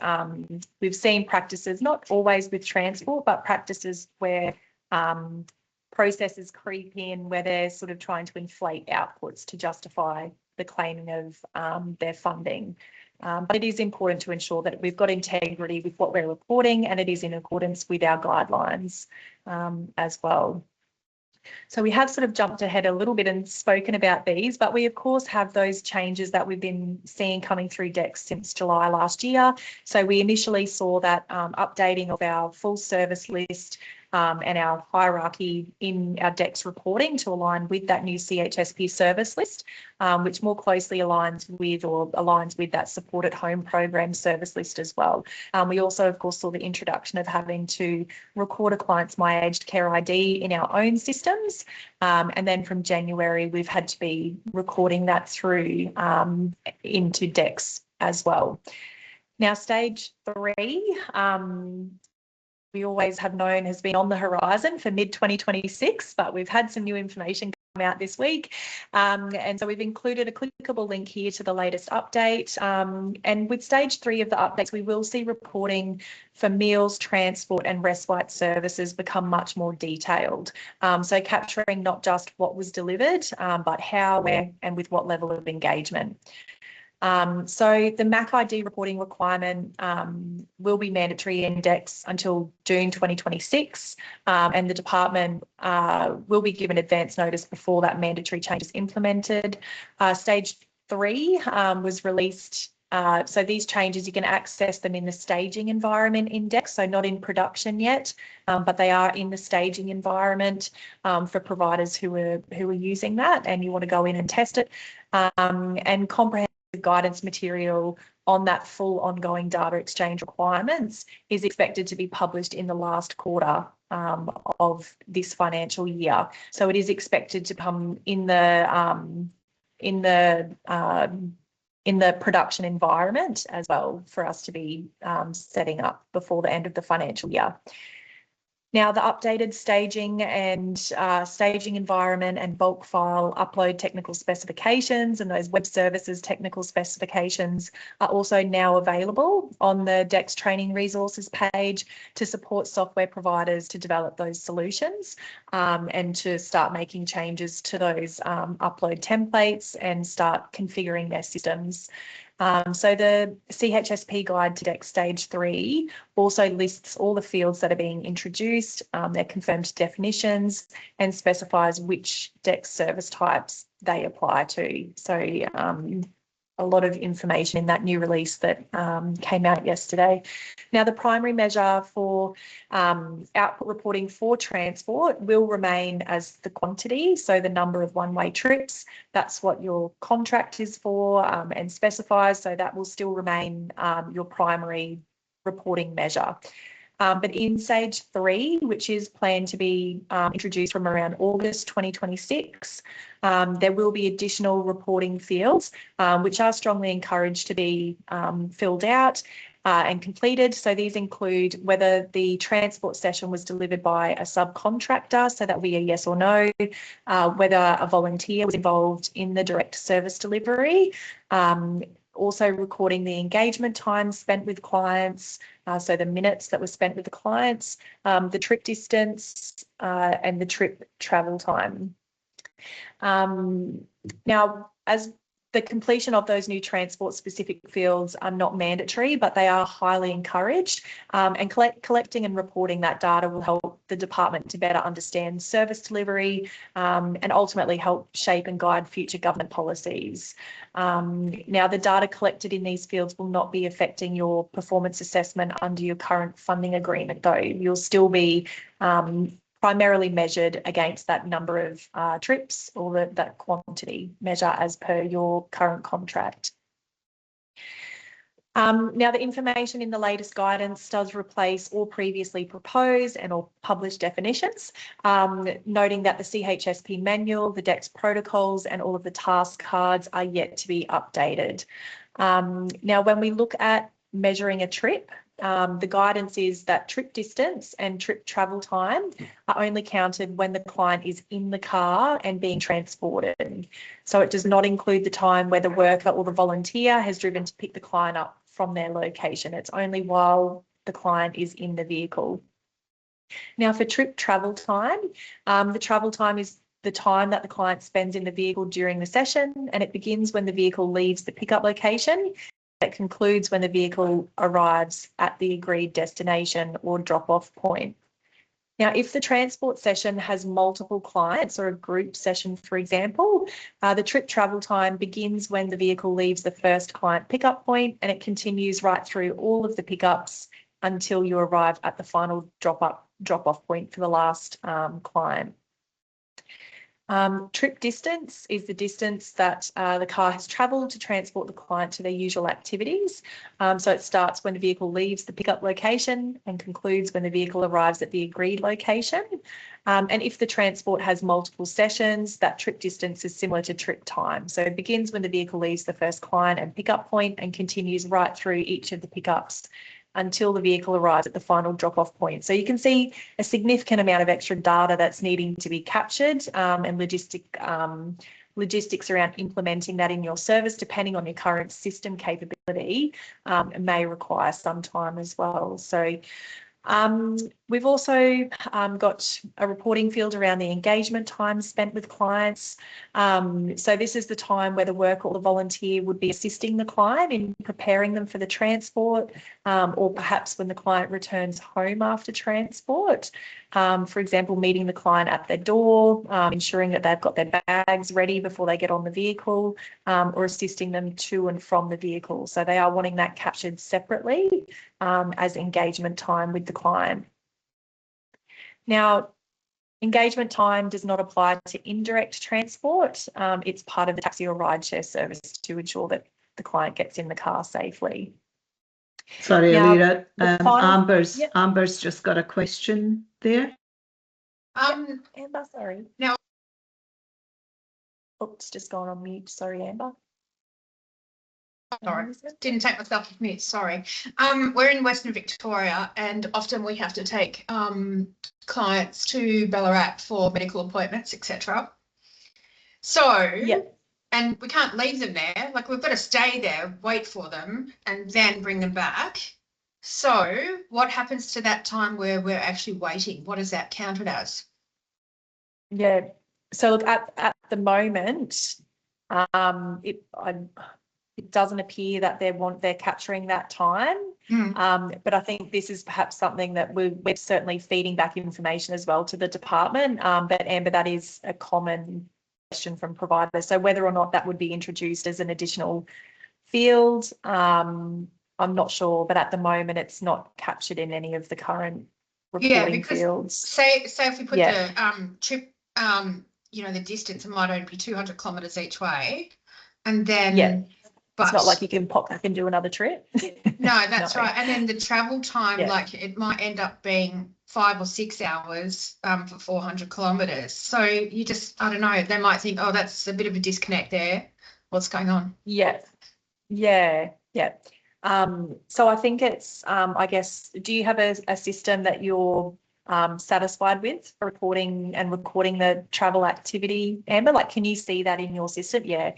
we've seen practices, not always with transport, but practices where processes creep in where they're sort of trying to inflate outputs to justify the claiming of their funding. But it is important to ensure that we've got integrity with what we're reporting and it is in accordance with our guidelines as well. So we have sort of jumped ahead a little bit and spoken about these, but we of course have those changes that we've been seeing coming through DEX since July last year. So we initially saw that updating of our full service list and our hierarchy in our DEX reporting to align with that new CHSP service list, which more closely aligns with that support at home program service list as well. We also, of course, saw the introduction of having to record a client's My Aged Care ID in our own systems. And then from January, we've had to be recording that through into DEX as well. Now, stage 3, we always have known has been on the horizon for mid-2026, but we've had some new information come out this week. And so we've included a clickable link here to the latest update. And with stage 3 of the updates, we will see reporting for meals, transport and respite services become much more detailed. So capturing not just what was delivered, but how, where and with what level of engagement. So the MAC ID reporting requirement will be mandatory in DEX until June 2026, and the department will be given advance notice before that mandatory change is implemented. Stage 3 was released. So these changes, you can access them in the staging environment in DEX, so not in production yet, but they are in the staging environment for providers who are using that and you want to go in and test it, and comprehensive guidance material on that full ongoing data exchange requirements is expected to be published in the last quarter of this financial year. So it is expected to come in the production environment as well for us to be setting up before the end of the financial year. Now, the updated staging and staging environment and bulk file upload technical specifications and those web services technical specifications are also now available on the DEX training resources page to support software providers to develop those solutions and to start making changes to those upload templates and start configuring their systems. So the CHSP guide to DEX stage 3 also lists all the fields that are being introduced, their confirmed definitions, and specifies which DEX service types they apply to. So a lot of information in that new release that came out yesterday. Now, the primary measure for output reporting for transport will remain as the quantity, so the number of one-way trips. That's what your contract is for and specifies, so that will still remain your primary reporting measure. But in stage 3, which is planned to be introduced from around August 2026, there will be additional reporting fields, which are strongly encouraged to be filled out and completed. So these include whether the transport session was delivered by a subcontractor, so that would be a yes or no, whether a volunteer was involved in the direct service delivery, also recording the engagement time spent with clients, so the minutes that were spent with the clients, the trip distance and the trip travel time. Now, as the completion of those new transport specific fields are not mandatory, but they are highly encouraged, and collecting and reporting that data will help the department to better understand service delivery and ultimately help shape and guide future government policies. Now, the data collected in these fields will not be affecting your performance assessment under your current funding agreement, though. You'll still be primarily measured against that number of trips or that quantity measure as per your current contract. Now, the information in the latest guidance does replace all previously proposed and or published definitions, noting that the CHSP manual, the DEX protocols and all of the task cards are yet to be updated. Now, when we look at measuring a trip, the guidance is that trip distance and trip travel time are only counted when the client is in the car and being transported. So it does not include the time where the worker or the volunteer has driven to pick the client up from their location. It's only while the client is in the vehicle. Now for trip travel time, the travel time is the time that the client spends in the vehicle during the session, and it begins when the vehicle leaves the pickup location. It concludes when the vehicle arrives at the agreed destination or drop-off point. Now, if the transport session has multiple clients or a group session, for example, the trip travel time begins when the vehicle leaves the first client pickup point, and it continues right through all of the pickups until you arrive at the final drop-off point for the last client. Trip distance is the distance that the car has travelled to transport the client to their usual activities. So it starts when the vehicle leaves the pickup location and concludes when the vehicle arrives at the agreed location. And if the transport has multiple sessions, that trip distance is similar to trip time. So it begins when the vehicle leaves the first client and pickup point and continues right through each of the pickups until the vehicle arrives at the final drop-off point. So you can see a significant amount of extra data that's needing to be captured, and logistics around implementing that in your service, depending on your current system capability, may require some time as well. So we've also got a reporting field around the engagement time spent with clients. So this is the time where the worker or the volunteer would be assisting the client in preparing them for the transport, or perhaps when the client returns home after transport. For example, meeting the client at their door, ensuring that they've got their bags ready before they get on the vehicle, or assisting them to and from the vehicle. So they are wanting that captured separately as engagement time with the client. Now, engagement time does not apply to indirect transport. It's part of the taxi or rideshare service to ensure that the client gets in the car safely.
Sorry,
Now,
Alira.
Yep.
Amber's just got a question there.
Amber, sorry.
Now-
Oops, just gone on mute. Sorry, Amber.
Sorry, didn't take myself off mute, sorry. We're in Western Victoria, and often we have to take clients to Ballarat for medical appointments, etc. So, and we can't leave them there. Like, we've got to stay there, wait for them, and then bring them back. So what happens to that time where we're actually waiting? What is that counted as?
Yeah, so look, at the moment, it doesn't appear that they're capturing that time. But I think this is perhaps something that we're certainly feeding back information as well to the department. But Amber, that is a common question from providers. So whether or not that would be introduced as an additional field, I'm not sure. But at the moment, it's not captured in any of the current reporting fields.
Say if we put the trip, the distance, it might only be 200 kilometres each way, and then. But
it's not like you can pop back and do another trip.
No, that's right. And then the travel time, like it might end up being 5 or 6 hours for 400 kilometres. So you just, I don't know, they might think, oh, that's a bit of a disconnect there. What's going on?
Yeah. So I think it's, I guess, do you have a system that you're satisfied with for reporting and recording the travel activity, Amber? Like, can you see that in your system? Yeah.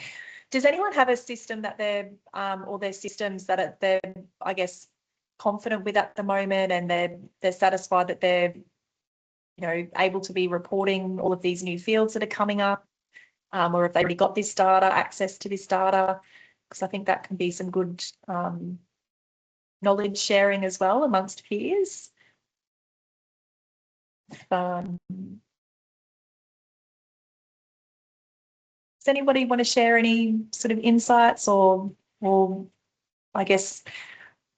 Does anyone have a system that they're, or their systems that they're, I guess, confident with at the moment, and they're satisfied that they're, able to be reporting all of these new fields that are coming up, or if they already got this data, access to this data? Because I think that can be some good knowledge sharing as well amongst peers. Does anybody want to share any sort of insights or I guess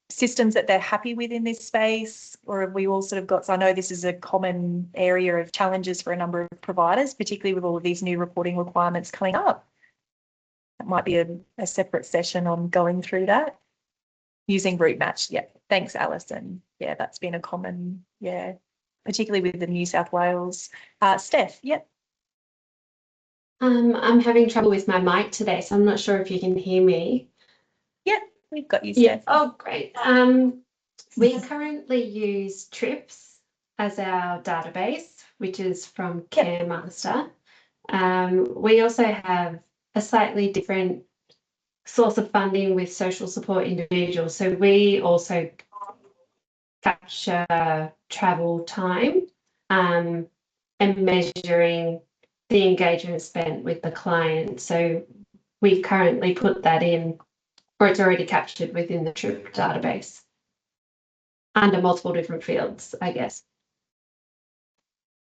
systems that they're happy with in this space? Or have we all sort of got, so I know this is a common area of challenges for a number of providers, particularly with all of these new reporting requirements coming up. That might be a separate session on going through that. Using route match, yeah. Thanks, Alison. Yeah, that's been a common, particularly with the New South Wales. Steph, yep.
I'm having trouble with my mic today, so I'm not sure if you can hear me.
Yeah, we've got you, Steph.
Oh, great. We currently use TRIPS as our database, which is from CareMaster. We also have a slightly different source of funding with social support individuals. So we also capture travel time, and measuring the engagement spent with the client. So we've currently put that in, or it's already captured within the trip database under multiple different fields, I guess.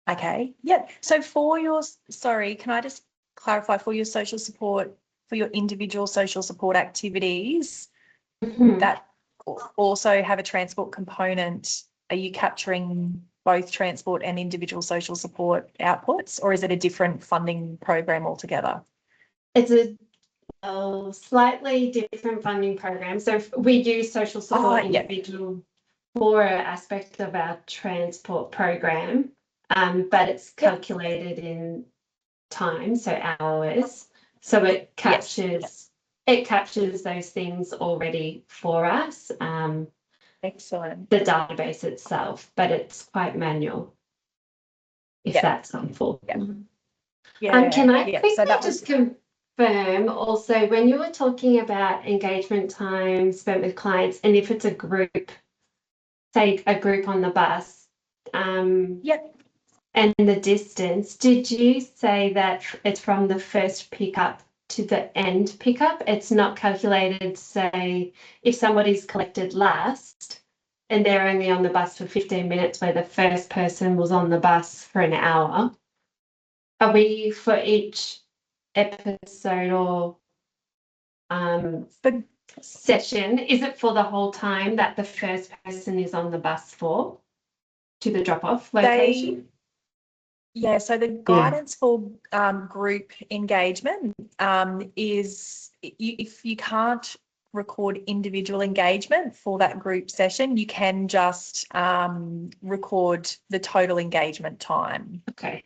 Okay, yeah. So for your, sorry, can I just clarify, for your social support, for your individual social support activities that also have a transport component, are you capturing both transport and individual social support outputs, or is it a different funding program altogether?
It's a slightly different funding program. So we use social support individual for an aspect of our transport program, but it's calculated in time, so hours. So it captures those things already for us.
Excellent.
The database itself, but it's quite manual. If that's helpful.
Yeah.
Can I quickly
so that
just confirm also, when you were talking about engagement time spent with clients, and if it's a group, say a group on the bus, and the distance, did you say that it's from the first pickup to the end pickup? It's not calculated, say, if somebody's collected last and they're only on the bus for 15 minutes where the first person was on the bus for an hour. Are we for each episode or session, is it for the whole time that the first person is on the bus for to the drop-off location?
So the guidance for group engagement is if you can't record individual engagement for that group session, you can just record the total engagement time.
Okay.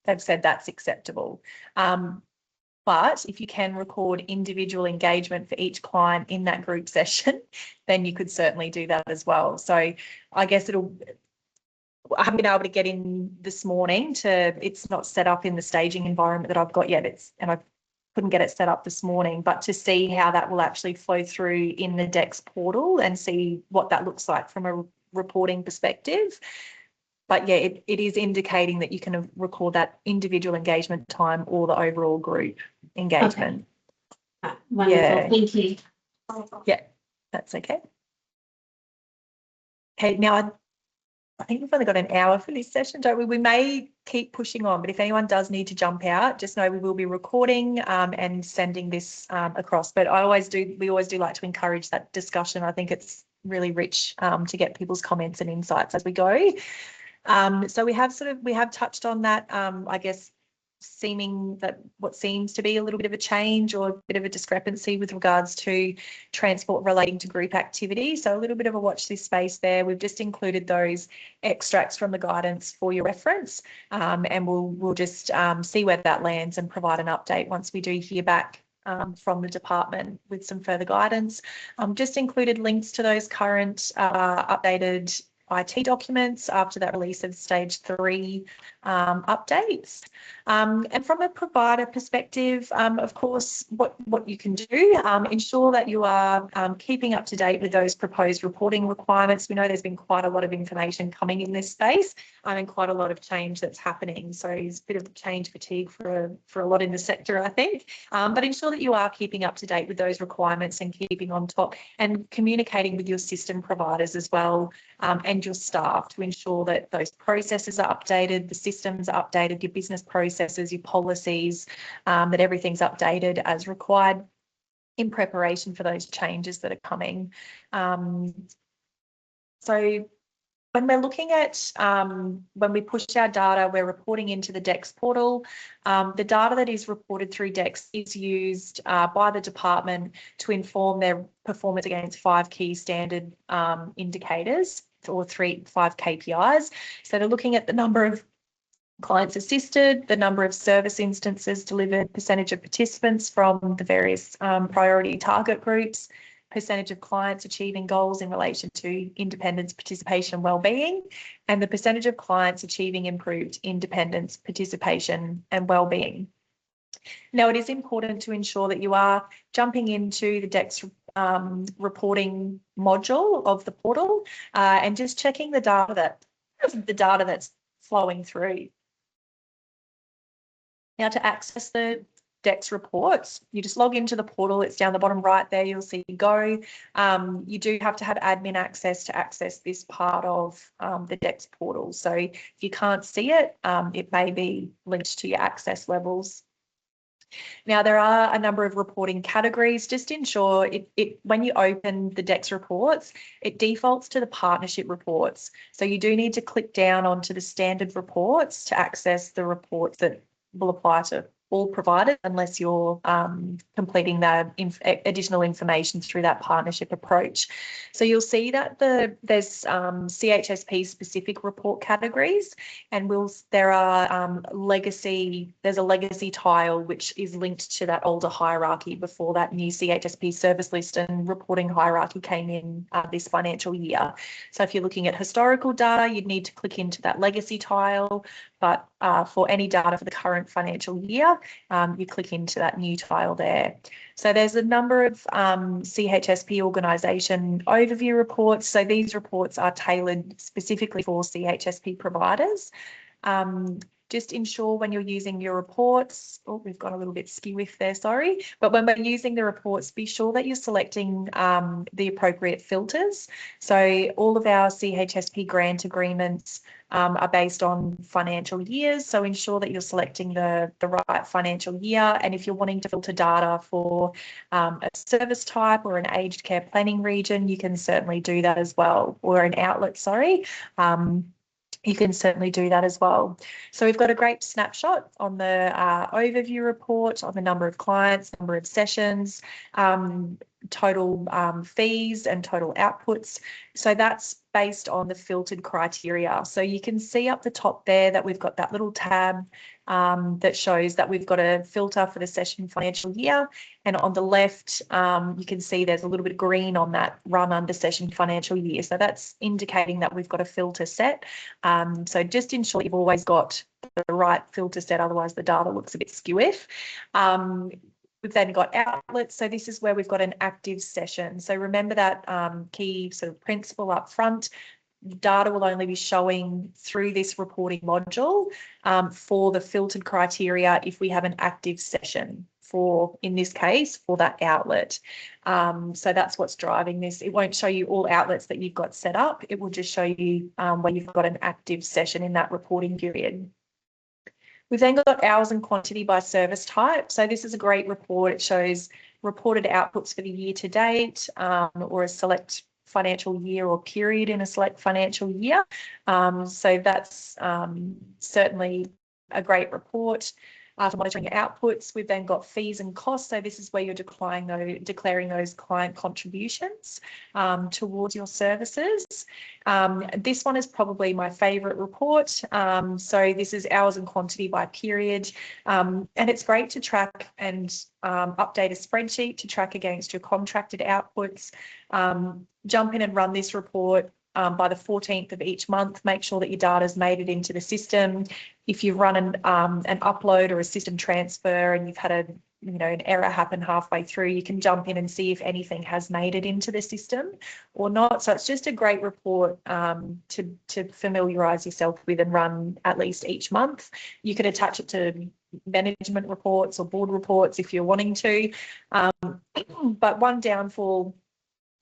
They've said that's acceptable. But if you can record individual engagement for each client in that group session, then you could certainly do that as well. So I guess I haven't been able to get in this morning it's not set up in the staging environment that I've got yet. And I couldn't get it set up this morning, but to see how that will actually flow through in the DEX portal and see what that looks like from a reporting perspective. But yeah, it is indicating that you can record that individual engagement time or the overall group engagement.
Okay. Wonderful, thank you.
Yeah, that's okay. Okay, now I think we've only got an hour for this session, don't we? We may keep pushing on, but if anyone does need to jump out, just know we will be recording and sending this across. But we always do like to encourage that discussion. I think it's really rich to get people's comments and insights as we go. So we have touched on that, I guess, what seems to be a little bit of a change or a bit of a discrepancy with regards to transport relating to group activity. So a little bit of a watch this space there. We've just included those extracts from the guidance for your reference, and we'll just see where that lands and provide an update once we do hear back from the department with some further guidance. Just included links to those current updated IT documents after that release of stage 3 updates. And from a provider perspective, of course, what you can do, ensure that you are keeping up to date with those proposed reporting requirements. We know there's been quite a lot of information coming in this space and quite a lot of change that's happening. So it's a bit of change fatigue for a lot in the sector, I think. But ensure that you are keeping up to date with those requirements and keeping on top and communicating with your system providers as well, and your staff to ensure that those processes are updated, the systems are updated, your business processes, your policies, that everything's updated as required in preparation for those changes that are coming. So when we're looking at, when we push our data, we're reporting into the DEX portal. The data that is reported through DEX is used by the department to inform their performance against 5 key standard indicators or 5 KPIs. So they're looking at the number of clients assisted, the number of service instances delivered, percentage of participants from the various priority target groups, percentage of clients achieving goals in relation to independence, participation and wellbeing, and the percentage of clients achieving improved independence, participation and wellbeing. Now, it is important to ensure that you are jumping into the DEX reporting module of the portal and just checking the data that the data that's flowing through. Now, to access the DEX reports, you just log into the portal. It's down the bottom right there. You'll see Go. You do have to have admin access to access this part of the DEX portal. So if you can't see it, it may be linked to your access levels. Now, there are a number of reporting categories. Just ensure when you open the DEX reports, it defaults to the partnership reports. So you do need to click down onto the standard reports to access the reports that will apply to all providers, unless you're completing that additional information through that partnership approach. So you'll see that there's CHSP specific report categories, and there's a legacy tile which is linked to that older hierarchy before that new CHSP service list and reporting hierarchy came in this financial year. So if you're looking at historical data, you'd need to click into that legacy tile, but for any data for the current financial year, you click into that new tile there. So there's a number of CHSP organisation overview reports. So these reports are tailored specifically for CHSP providers. Just ensure when you're using your reports, oh, we've got a little bit skew-if there, sorry, but when we're using the reports, be sure that you're selecting the appropriate filters. So all of our CHSP grant agreements are based on financial years, so ensure that you're selecting the right financial year. And if you're wanting to filter data for a service type or an aged care planning region, you can certainly do that as well, or an outlet, sorry. You can certainly do that as well. So we've got a great snapshot on the overview report on the number of clients, number of sessions, total fees and total outputs. So that's based on the filtered criteria. So you can see up the top there that we've got that little tab that shows that we've got a filter for the session financial year. And on the left, you can see there's a little bit of green on that run under session financial year. So that's indicating that we've got a filter set. So just ensure you've always got the right filter set, otherwise the data looks a bit skew-if. We've then got outlets. So this is where we've got an active session. So remember that key sort of principle up front. Data will only be showing through this reporting module for the filtered criteria if we have an active session for, in this case, for that outlet. So that's what's driving this. It won't show you all outlets that you've got set up. It will just show you when you've got an active session in that reporting period. We've then got hours and quantity by service type. So this is a great report. It shows reported outputs for the year to date or a select financial year or period in a select financial year. So that's certainly a great report. For monitoring your outputs, we've then got fees and costs. So this is where you're declaring those client contributions towards your services. This one is probably my favourite report. So this is hours and quantity by period. And it's great to track and update a spreadsheet to track against your contracted outputs. Jump in and run this report by the 14th of each month. Make sure that your data's made it into the system. If you've run an upload or a system transfer and you've had an error happen halfway through, you can jump in and see if anything has made it into the system or not. So it's just a great report to familiarise yourself with and run at least each month. You can attach it to management reports or board reports if you're wanting to. But one downfall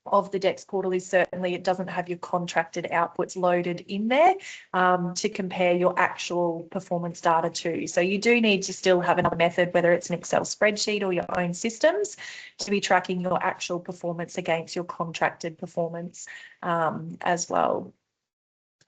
of the DEX portal is certainly it doesn't have your contracted outputs loaded in there to compare your actual performance data to. So you do need to still have another method, whether it's an Excel spreadsheet or your own systems, to be tracking your actual performance against your contracted performance as well.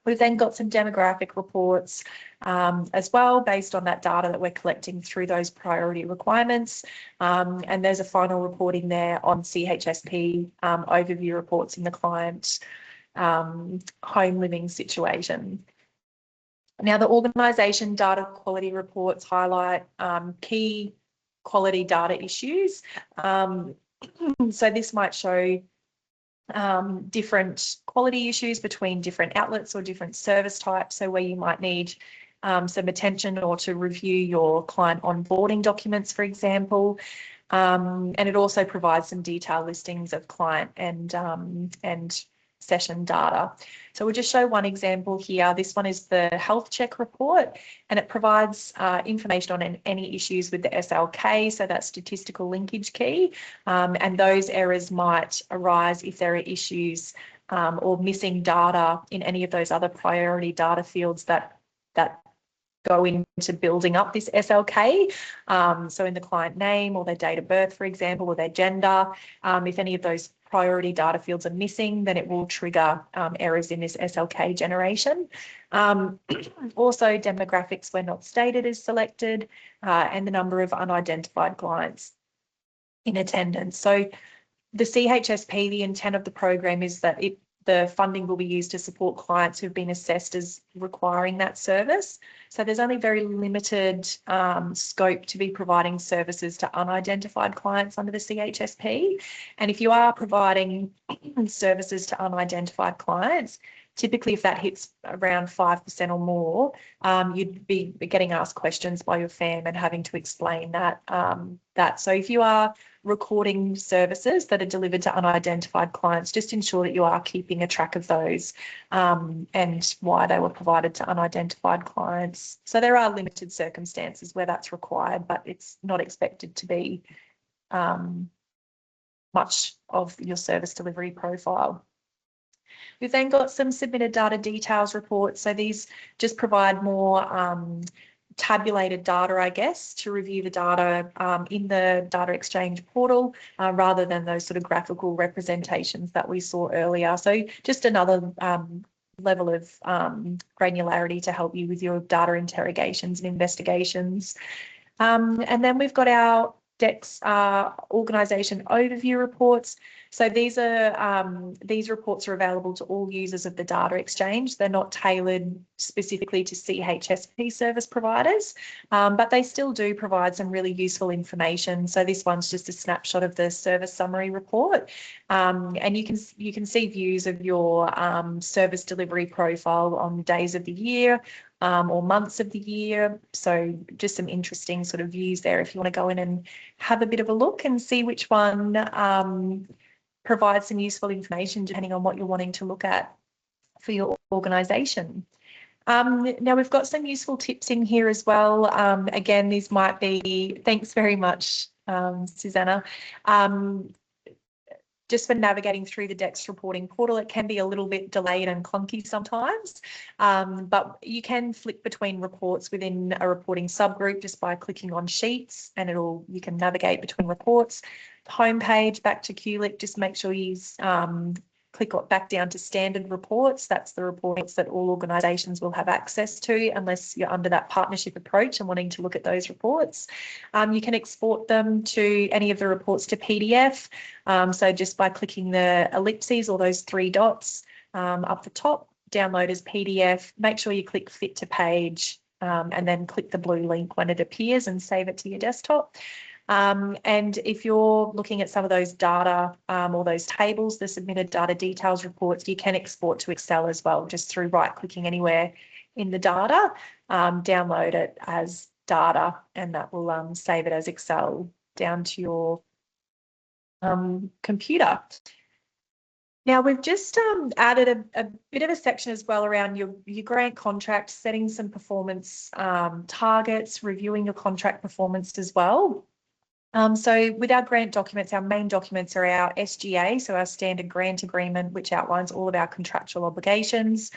We've then got some demographic reports as well based on that data that we're collecting through those priority requirements. And there's a final reporting there on CHSP overview reports in the client home living situation. Now, the organisation data quality reports highlight key quality data issues. So this might show different quality issues between different outlets or different service types. So where you might need some attention or to review your client onboarding documents, for example. And it also provides some detailed listings of client and session data. So we'll just show one example here. This one is the health check report, and it provides information on any issues with the SLK, so that statistical linkage key, and those errors might arise if there are issues or missing data in any of those other priority data fields that go into building up this SLK. So in the client name or their date of birth, for example, or their gender, if any of those priority data fields are missing, then it will trigger errors in this SLK generation. Also, demographics where not stated is selected, and the number of unidentified clients in attendance. So the CHSP, the intent of the program is that the funding will be used to support clients who've been assessed as requiring that service. So there's only very limited scope to be providing services to unidentified clients under the CHSP. And if you are providing services to unidentified clients, typically if that hits around 5% or more, you'd be getting asked questions by your FAM and having to explain that. So if you are recording services that are delivered to unidentified clients, just ensure that you are keeping a track of those and why they were provided to unidentified clients. So there are limited circumstances where that's required, but it's not expected to be much of your service delivery profile. We've then got some submitted data details reports. So these just provide more tabulated data, I guess, to review the data in the data exchange portal rather than those sort of graphical representations that we saw earlier. So just another level of granularity to help you with your data interrogations and investigations. And then we've got our DEX organisation overview reports. So these reports are available to all users of the data exchange. They're not tailored specifically to CHSP service providers, but they still do provide some really useful information. So this one's just a snapshot of the service summary report, and you can see views of your service delivery profile on days of the year or months of the year. So just some interesting sort of views there if you want to go in and have a bit of a look and see which one provides some useful information depending on what you're wanting to look at for your organisation. Now we've got some useful tips in here as well. Again, these might be, thanks very much, Susanna. Just for navigating through the DEX reporting portal, it can be a little bit delayed and clunky sometimes, but you can flick between reports within a reporting subgroup just by clicking on sheets, and you can navigate between reports. The homepage back to QLIC, just make sure you click back down to standard reports. That's the reports that all organisations will have access to unless you're under that partnership approach and wanting to look at those reports. You can export them to any of the reports to PDF. So just by clicking the ellipses or those three dots up the top, download as PDF, make sure you click fit to page and then click the blue link when it appears and save it to your desktop. And if you're looking at some of those data or those tables, the submitted data details reports, you can export to Excel as well, just through right-clicking anywhere in the data, download it as data, and that will save it as Excel down to your computer. Now we've just added a bit of a section as well around your grant contract, setting some performance targets, reviewing your contract performance as well. So with our grant documents, our main documents are our SGA, so our standard grant agreement, which outlines all of our contractual obligations.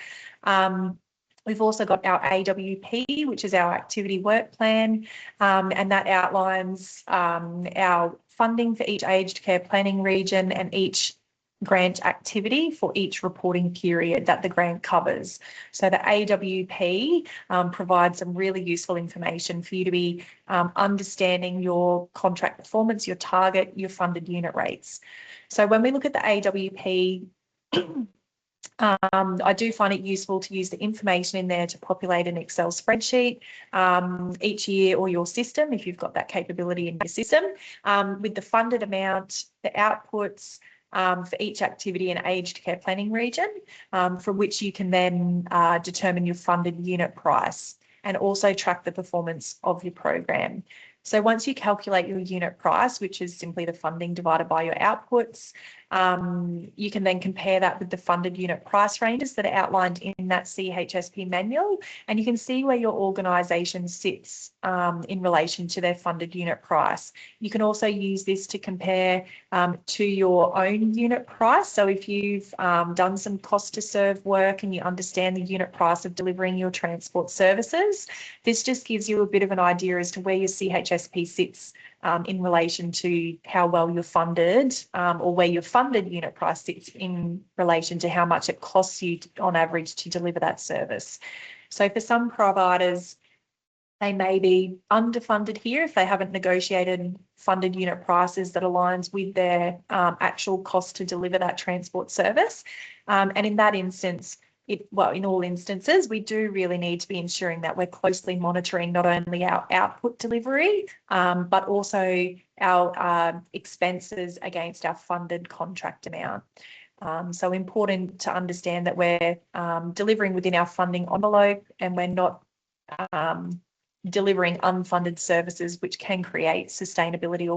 We've also got our AWP, which is our activity work plan, and that outlines our funding for each aged care planning region and each grant activity for each reporting period that the grant covers. So the AWP provides some really useful information for you to be understanding your contract performance, your target, your funded unit rates. So when we look at the AWP, I do find it useful to use the information in there to populate an Excel spreadsheet each year, or your system, if you've got that capability in your system, with the funded amount, the outputs, for each activity and aged care planning region, from which you can then determine your funded unit price and also track the performance of your program. So once you calculate your unit price, which is simply the funding divided by your outputs, You can then compare that with the funded unit price ranges that are outlined in that CHSP manual, and you can see where your organisation sits in relation to their funded unit price. You can also use this to compare to your own unit price. So if you've done some cost to serve work and you understand the unit price of delivering your transport services, this just gives you a bit of an idea as to where your CHSP sits in relation to how well you're funded, or where your funded unit price sits in relation to how much it costs you on average to deliver that service. So for some providers, they may be underfunded here if they haven't negotiated funded unit prices that aligns with their actual cost to deliver that transport service. And in that instance, in all instances, we do really need to be ensuring that we're closely monitoring not only our output delivery, but also our expenses against our funded contract amount. So important to understand that we're delivering within our funding envelope and we're not delivering unfunded services which can create sustainability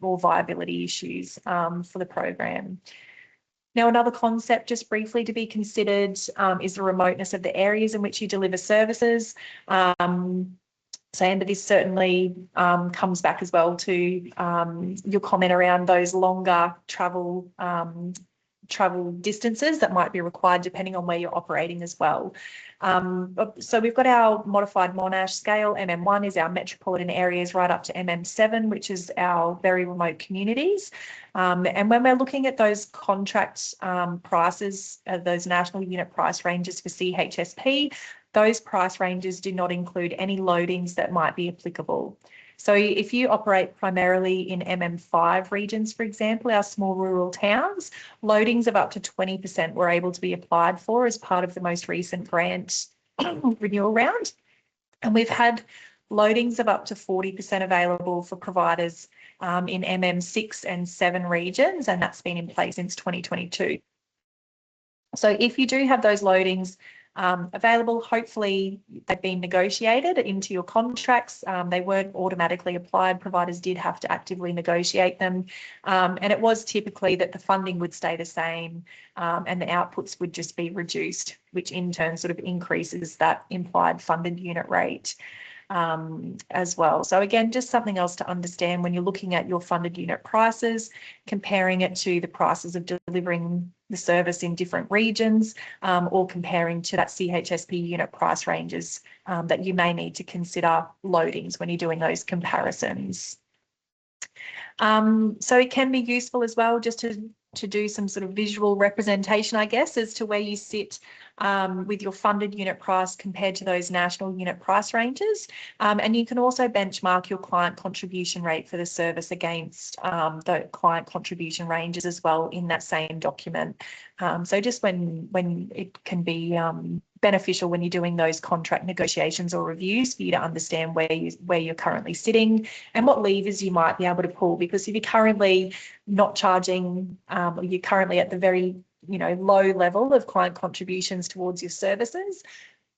or viability issues for the program. Now, another concept just briefly to be considered is the remoteness of the areas in which you deliver services. And this certainly comes back as well to your comment around those longer travel distances that might be required depending on where you're operating as well. So we've got our modified Monash scale. MM1 is our metropolitan areas right up to MM7, which is our very remote communities. And when we're looking at those contract prices, those national unit price ranges for CHSP, those price ranges do not include any loadings that might be applicable. So if you operate primarily in MM5 regions, for example, our small rural towns, loadings of up to 20% were able to be applied for as part of the most recent grant renewal round. And we've had loadings of up to 40% available for providers in MM6 and 7 regions, and that's been in place since 2022. So if you do have those loadings available, hopefully they've been negotiated into your contracts. They weren't automatically applied. Providers did have to actively negotiate them. And it was typically that the funding would stay the same and the outputs would just be reduced, which in turn sort of increases that implied funded unit rate as well. So again, just something else to understand when you're looking at your funded unit prices, comparing it to the prices of delivering the service in different regions, or comparing to that CHSP unit price ranges that you may need to consider loadings when you're doing those comparisons. So it can be useful as well just to do some sort of visual representation, I guess, as to where you sit with your funded unit price compared to those national unit price ranges. And you can also benchmark your client contribution rate for the service against the client contribution ranges as well in that same document. So just when it can be beneficial when you're doing those contract negotiations or reviews for you to understand where you're currently sitting and what levers you might be able to pull, because if you're currently not charging, or you're currently at the very low level of client contributions towards your services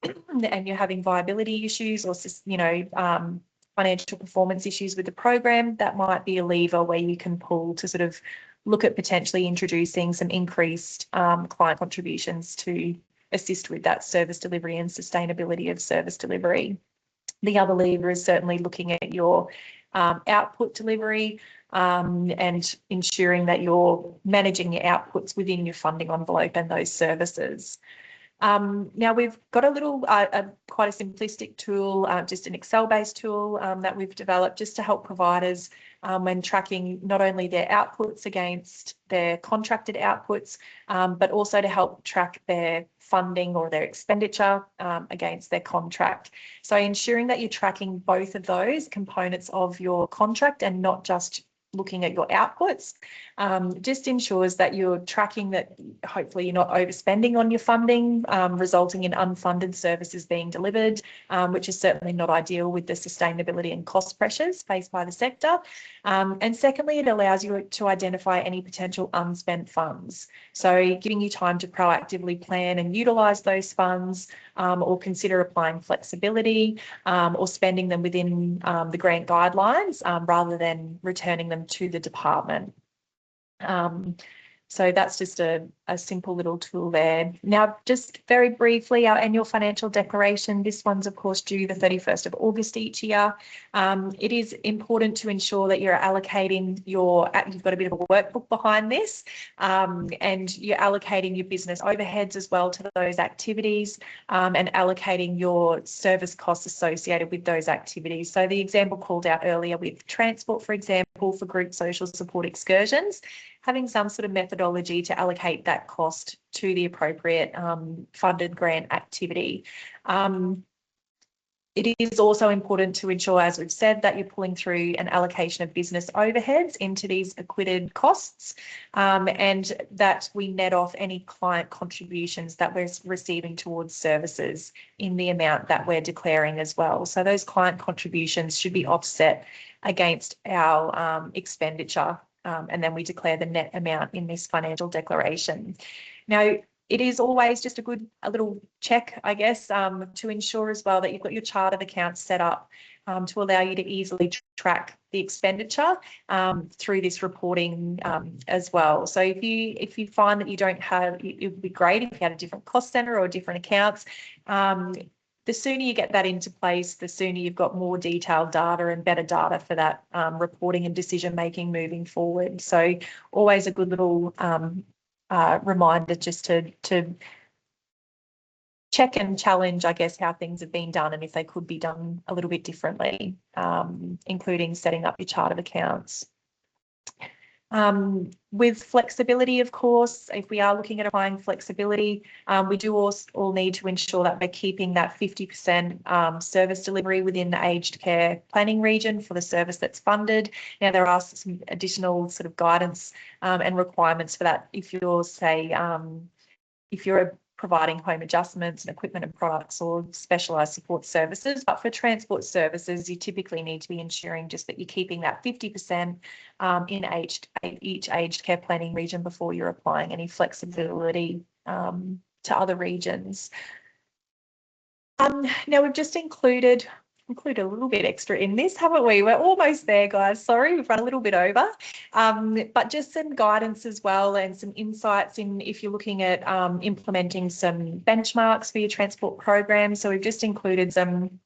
and you're having viability issues or financial performance issues with the program, that might be a lever where you can pull to sort of look at potentially introducing some increased client contributions to assist with that service delivery and sustainability of service delivery. The other lever is certainly looking at your output delivery and ensuring that you're managing your outputs within your funding envelope and those services. Now we've got a little, quite a simplistic tool, just an Excel-based tool that we've developed just to help providers when tracking not only their outputs against their contracted outputs, but also to help track their funding or their expenditure against their contract. So ensuring that you're tracking both of those components of your contract and not just looking at your outputs just ensures that you're tracking that hopefully you're not overspending on your funding, resulting in unfunded services being delivered, which is certainly not ideal with the sustainability and cost pressures faced by the sector. And secondly, it allows you to identify any potential unspent funds. So giving you time to proactively plan and utilise those funds, or consider applying flexibility or spending them within the grant guidelines rather than returning them to the department. So that's just a simple little tool there. Now, just very briefly, our annual financial declaration, this one's of course due the 31st of August each year. It is important to ensure that you're allocating you've got a bit of a workbook behind this, and you're allocating your business overheads as well to those activities, and allocating your service costs associated with those activities. So the example called out earlier with transport, for example, for group social support excursions, having some sort of methodology to allocate that cost to the appropriate funded grant activity. It is also important to ensure, as we've said, that you're pulling through an allocation of business overheads into these acquitted costs, and that we net off any client contributions that we're receiving towards services in the amount that we're declaring as well. So those client contributions should be offset against our expenditure, and then we declare the net amount in this financial declaration. Now, it is always just a little check, I guess, to ensure as well that you've got your chart of accounts set up to allow you to easily track the expenditure through this reporting as well. So if you find that you don't have, it would be great if you had a different cost centre or different accounts. The sooner you get that into place, the sooner you've got more detailed data and better data for that reporting and decision making moving forward. So always a good little reminder just to check and challenge, I guess, how things have been done and if they could be done a little bit differently, including setting up your chart of accounts. With flexibility, of course, if we are looking at applying flexibility, we do all need to ensure that we're keeping that 50% service delivery within the aged care planning region for the service that's funded. Now, there are some additional sort of guidance and requirements for that if you're, say, if you're providing home adjustments and equipment and products or specialised support services. But for transport services, you typically need to be ensuring just that you're keeping that 50% in each aged care planning region before you're applying any flexibility to other regions. Now, we've just included a little bit extra in this, haven't we? We're almost there, guys. Sorry, we've run a little bit over, but just some guidance as well and some insights in if you're looking at implementing some benchmarks for your transport program. So we've just included some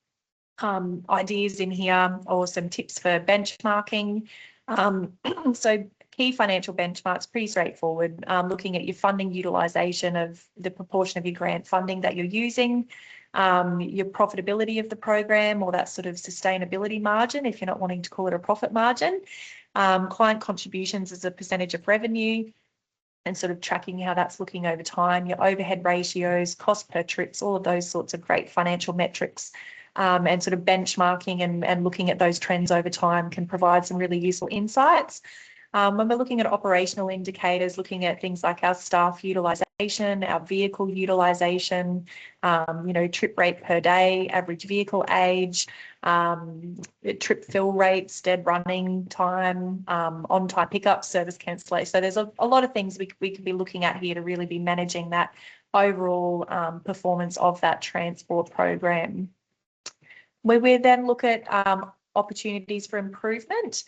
ideas in here or some tips for benchmarking. So key financial benchmarks, pretty straightforward, looking at your funding utilisation of the proportion of your grant funding that you're using, your profitability of the program or that sort of sustainability margin, if you're not wanting to call it a profit margin, client contributions as a percentage of revenue, and sort of tracking how that's looking over time, your overhead ratios, cost per trips, all of those sorts of great financial metrics, and sort of benchmarking and looking at those trends over time can provide some really useful insights. When we're looking at operational indicators, looking at things like our staff utilisation, our vehicle utilisation, trip rate per day, average vehicle age, trip fill rates, dead running time, on-time pickup, service cancellation. So there's a lot of things we can be looking at here to really be managing that overall performance of that transport program. Where we then look at opportunities for improvement.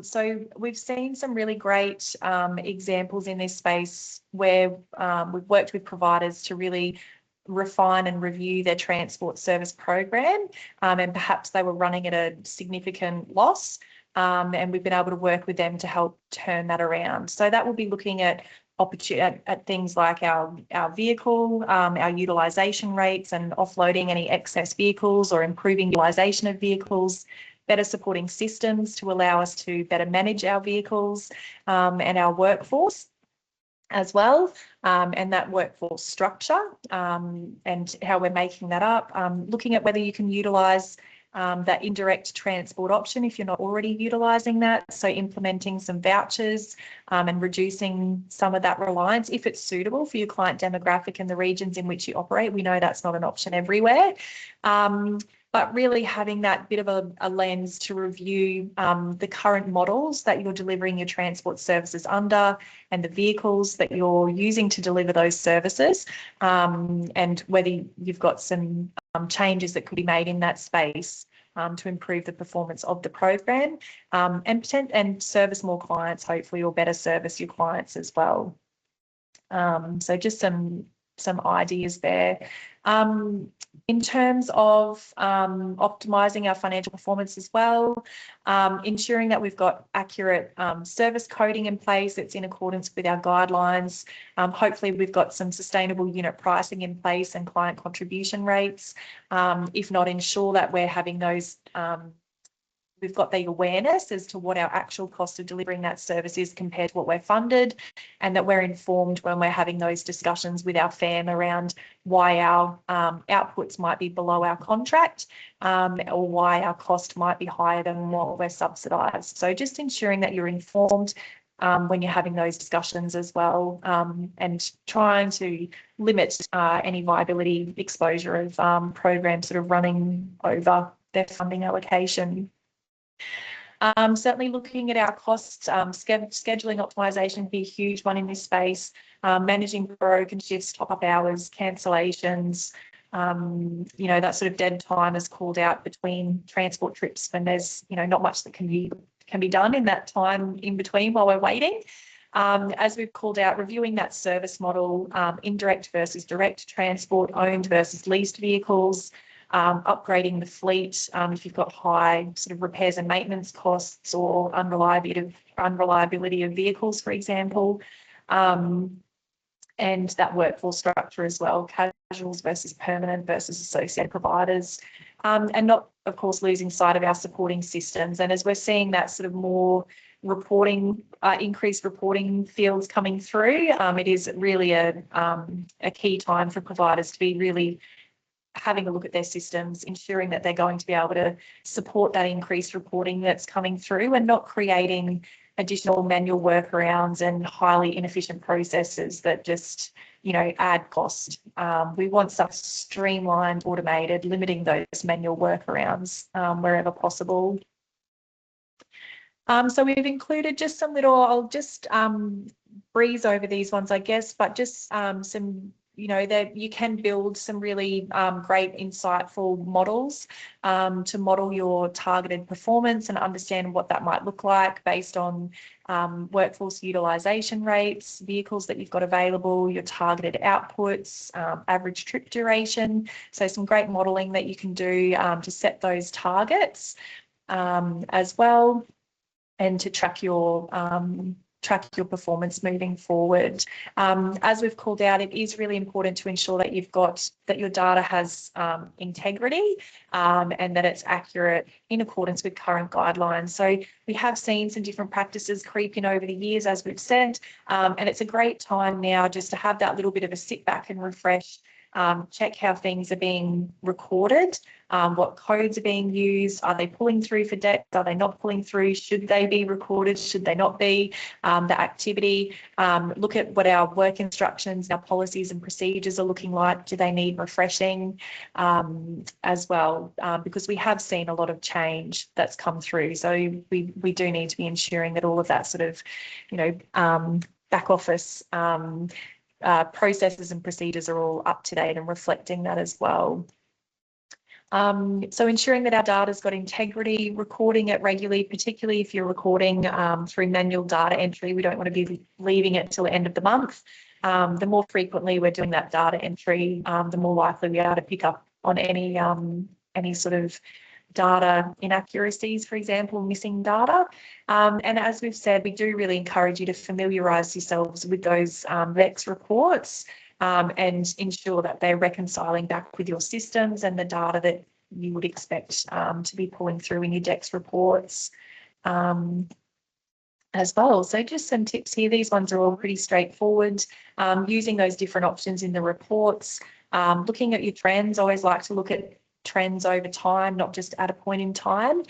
So we've seen some really great examples in this space where we've worked with providers to really refine and review their transport service program, and perhaps they were running at a significant loss, and we've been able to work with them to help turn that around. So that will be looking at things like our vehicle, our utilisation rates and offloading any excess vehicles or improving utilisation of vehicles, better supporting systems to allow us to better manage our vehicles and our workforce as well, and that workforce structure and how we're making that up, looking at whether you can utilise that indirect transport option if you're not already utilising that. So implementing some vouchers and reducing some of that reliance if it's suitable for your client demographic and the regions in which you operate. We know that's not an option everywhere. But really having that bit of a lens to review the current models that you're delivering your transport services under and the vehicles that you're using to deliver those services, and whether you've got some changes that could be made in that space to improve the performance of the program and service more clients, hopefully, or better service your clients as well. So just some ideas there. In terms of optimising our financial performance as well, ensuring that we've got accurate service coding in place that's in accordance with our guidelines. Hopefully we've got some sustainable unit pricing in place and client contribution rates. If not, ensure that we're having those we've got the awareness as to what our actual cost of delivering that service is compared to what we're funded, and that we're informed when we're having those discussions with our FAM around why our outputs might be below our contract or why our cost might be higher than what we're subsidised. So just ensuring that you're informed when you're having those discussions as well, and trying to limit any viability exposure of programs sort of running over their funding allocation. Certainly looking at our costs, scheduling optimisation can be a huge one in this space, managing broken shifts, top-up hours, cancellations, you know, that sort of dead time is called out between transport trips when there's, you know, not much that can be done in that time in between while we're waiting. As we've called out, reviewing that service model, indirect versus direct transport, owned versus leased vehicles, upgrading the fleet if you've got high sort of repairs and maintenance costs or unreliability of vehicles, for example, and that workforce structure as well, casuals versus permanent versus associated providers, and not, of course, losing sight of our supporting systems. And as we're seeing that sort of more reporting, increased reporting fields coming through, it is really a key time for providers to be really having a look at their systems, ensuring that they're going to be able to support that increased reporting that's coming through and not creating additional manual workarounds and highly inefficient processes that just, you know, add cost. We want stuff streamlined, automated, limiting those manual workarounds wherever possible. So we've included just some little, I'll just breeze over these ones, I guess, but just some, you know, that you can build some really great, insightful models to model your targeted performance and understand what that might look like based on workforce utilisation rates, vehicles that you've got available, your targeted outputs, average trip duration. So some great modelling that you can do to set those targets as well, and to track your performance moving forward. As we've called out, it is really important to ensure that your data has integrity and that it's accurate in accordance with current guidelines. So we have seen some different practices creep in over the years, as we've said, and it's a great time now just to have that little bit of a sit back and refresh, check how things are being recorded, what codes are being used, are they pulling through for debts, are they not pulling through, should they be recorded, should they not be, the activity, look at what our work instructions, our policies and procedures are looking like, do they need refreshing as well, because we have seen a lot of change that's come through, so we do need to be ensuring that all of that sort of, you know, back office processes and procedures are all up to date and reflecting that as well. So ensuring that our data's got integrity, recording it regularly, particularly if you're recording through manual data entry. We don't want to be leaving it till the end of the month. The more frequently we're doing that data entry, the more likely we are to pick up on any sort of data inaccuracies, for example, missing data. And as we've said, we do really encourage you to familiarise yourselves with those VEX reports and ensure that they're reconciling back with your systems and the data that you would expect to be pulling through in your DEX reports as well. So just some tips here. These ones are all pretty straightforward. Using those different options in the reports, looking at your trends. I always like to look at trends over time, not just at a point in time.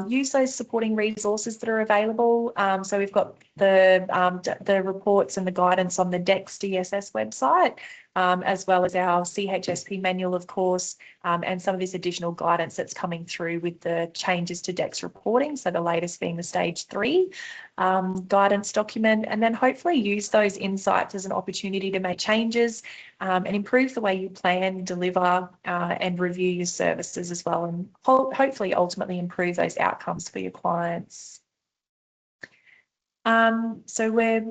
Use those supporting resources that are available. So we've got the reports and the guidance on the DEX DSS website. as well as our CHSP manual, of course, and some of this additional guidance that's coming through with the changes to DEX reporting, so the latest being the stage 3 guidance document, and then hopefully use those insights as an opportunity to make changes and improve the way you plan, deliver and review your services as well, and hopefully ultimately improve those outcomes for your clients. So we're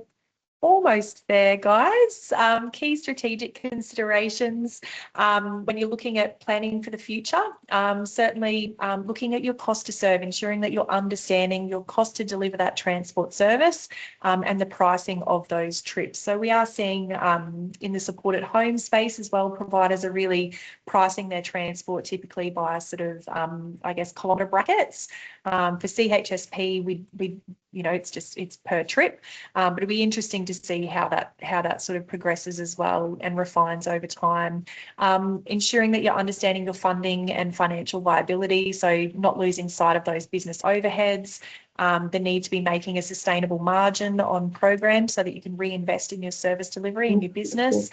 almost there, guys. Key strategic considerations when you're looking at planning for the future. Certainly looking at your cost to serve, ensuring that you're understanding your cost to deliver that transport service and the pricing of those trips. So we are seeing in the supported home space as well, providers are really pricing their transport typically by sort of, I guess, kilometre brackets. For CHSP, we you know, it's per trip, but it'll be interesting to see how that sort of progresses as well and refines over time. Ensuring that you're understanding your funding and financial viability, so not losing sight of those business overheads. The need to be making a sustainable margin on programs so that you can reinvest in your service delivery in your business.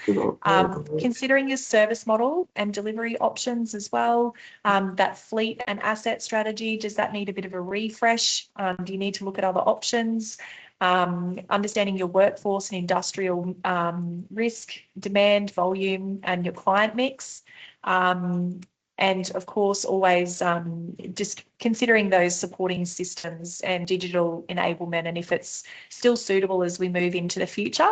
Considering your service model and delivery options as well. That fleet and asset strategy, does that need a bit of a refresh? Do you need to look at other options? Understanding your workforce and industrial risk, demand, volume, and your client mix. And of course, always just considering those supporting systems and digital enablement, and if it's still suitable as we move into the future,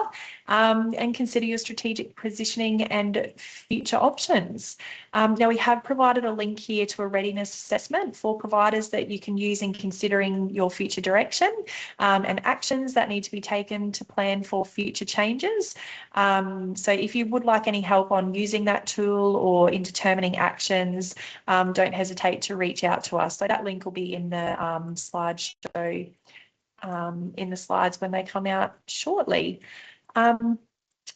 and consider your strategic positioning and future options. Now, we have provided a link here to a readiness assessment for providers that you can use in considering your future direction and actions that need to be taken to plan for future changes. So if you would like any help on using that tool or in determining actions, don't hesitate to reach out to us. So that link will be in the slideshow, in the slides when they come out shortly.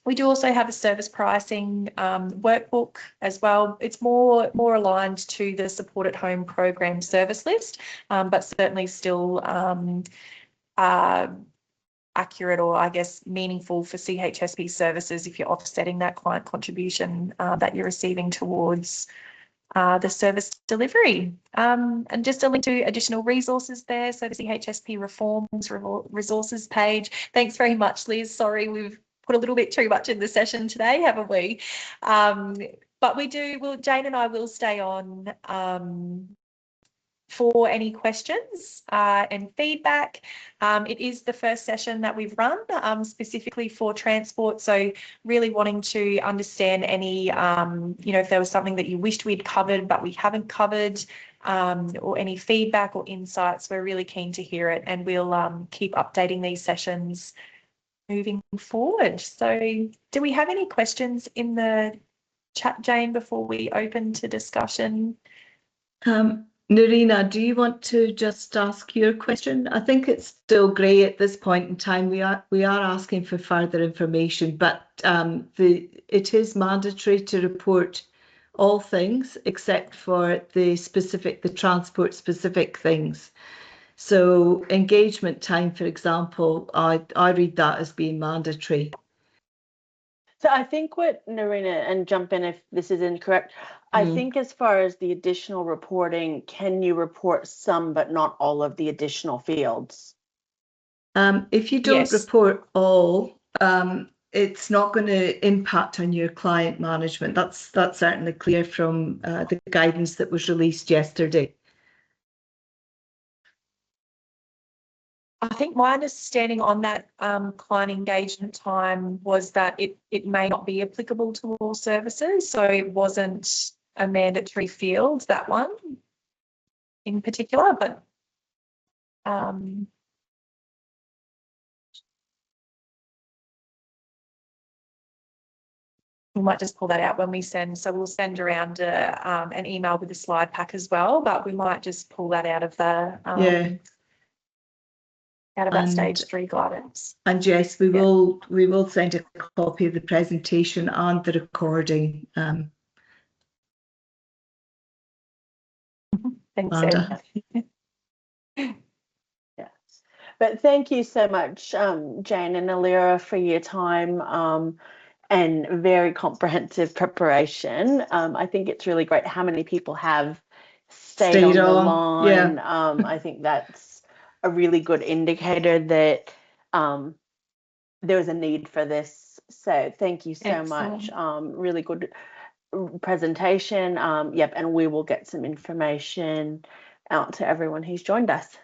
We do also have a service pricing workbook as well. It's more aligned to the Support at Home program service list, but certainly still accurate, or I guess meaningful for CHSP services if you're offsetting that client contribution that you're receiving towards the service delivery. And just a link to additional resources there. So the CHSP reforms resources page. Thanks very much, Liz. Sorry, we've put a little bit too much in the session today, haven't we? But Jane and I will stay on for any questions and feedback. It is the first session that we've run specifically for transport, so really wanting to understand any, if there was something that you wished we'd covered but we haven't covered, or any feedback or insights, we're really keen to hear it, and we'll keep updating these sessions moving forward. So do we have any questions in the chat, Jane, before we open to discussion?
Narina, do you want to just ask your question? I think it's still grey at this point in time. We are asking for further information, but it is mandatory to report all things except for the transport specific things. So engagement time, for example, I read that as being mandatory.
So I think what Narina, and jump in if this is incorrect, I think as far as the additional reporting, can you report some but not all of the additional fields?
If you don't report all, it's not going to impact on your client management. That's certainly clear from the guidance that was released yesterday.
I think my understanding on that client engagement time was that it may not be applicable to all services, so it wasn't a mandatory field, that one in particular, but we might just pull that out when we send. So we'll send around an email with the slide pack as well, but we might just pull that out of the out of that stage 3 guidance.
And yes, we will send a copy of the presentation and the recording.
Thanks,
Yes, but thank you so much, Jane and Alira, for your time. and very comprehensive preparation. I think it's really great how many people have stayed on the line.
Yeah.
I think that's a really good indicator that there was a need for this. So thank you so much. Really good presentation. Yep, and we will get some information out to everyone who's joined us.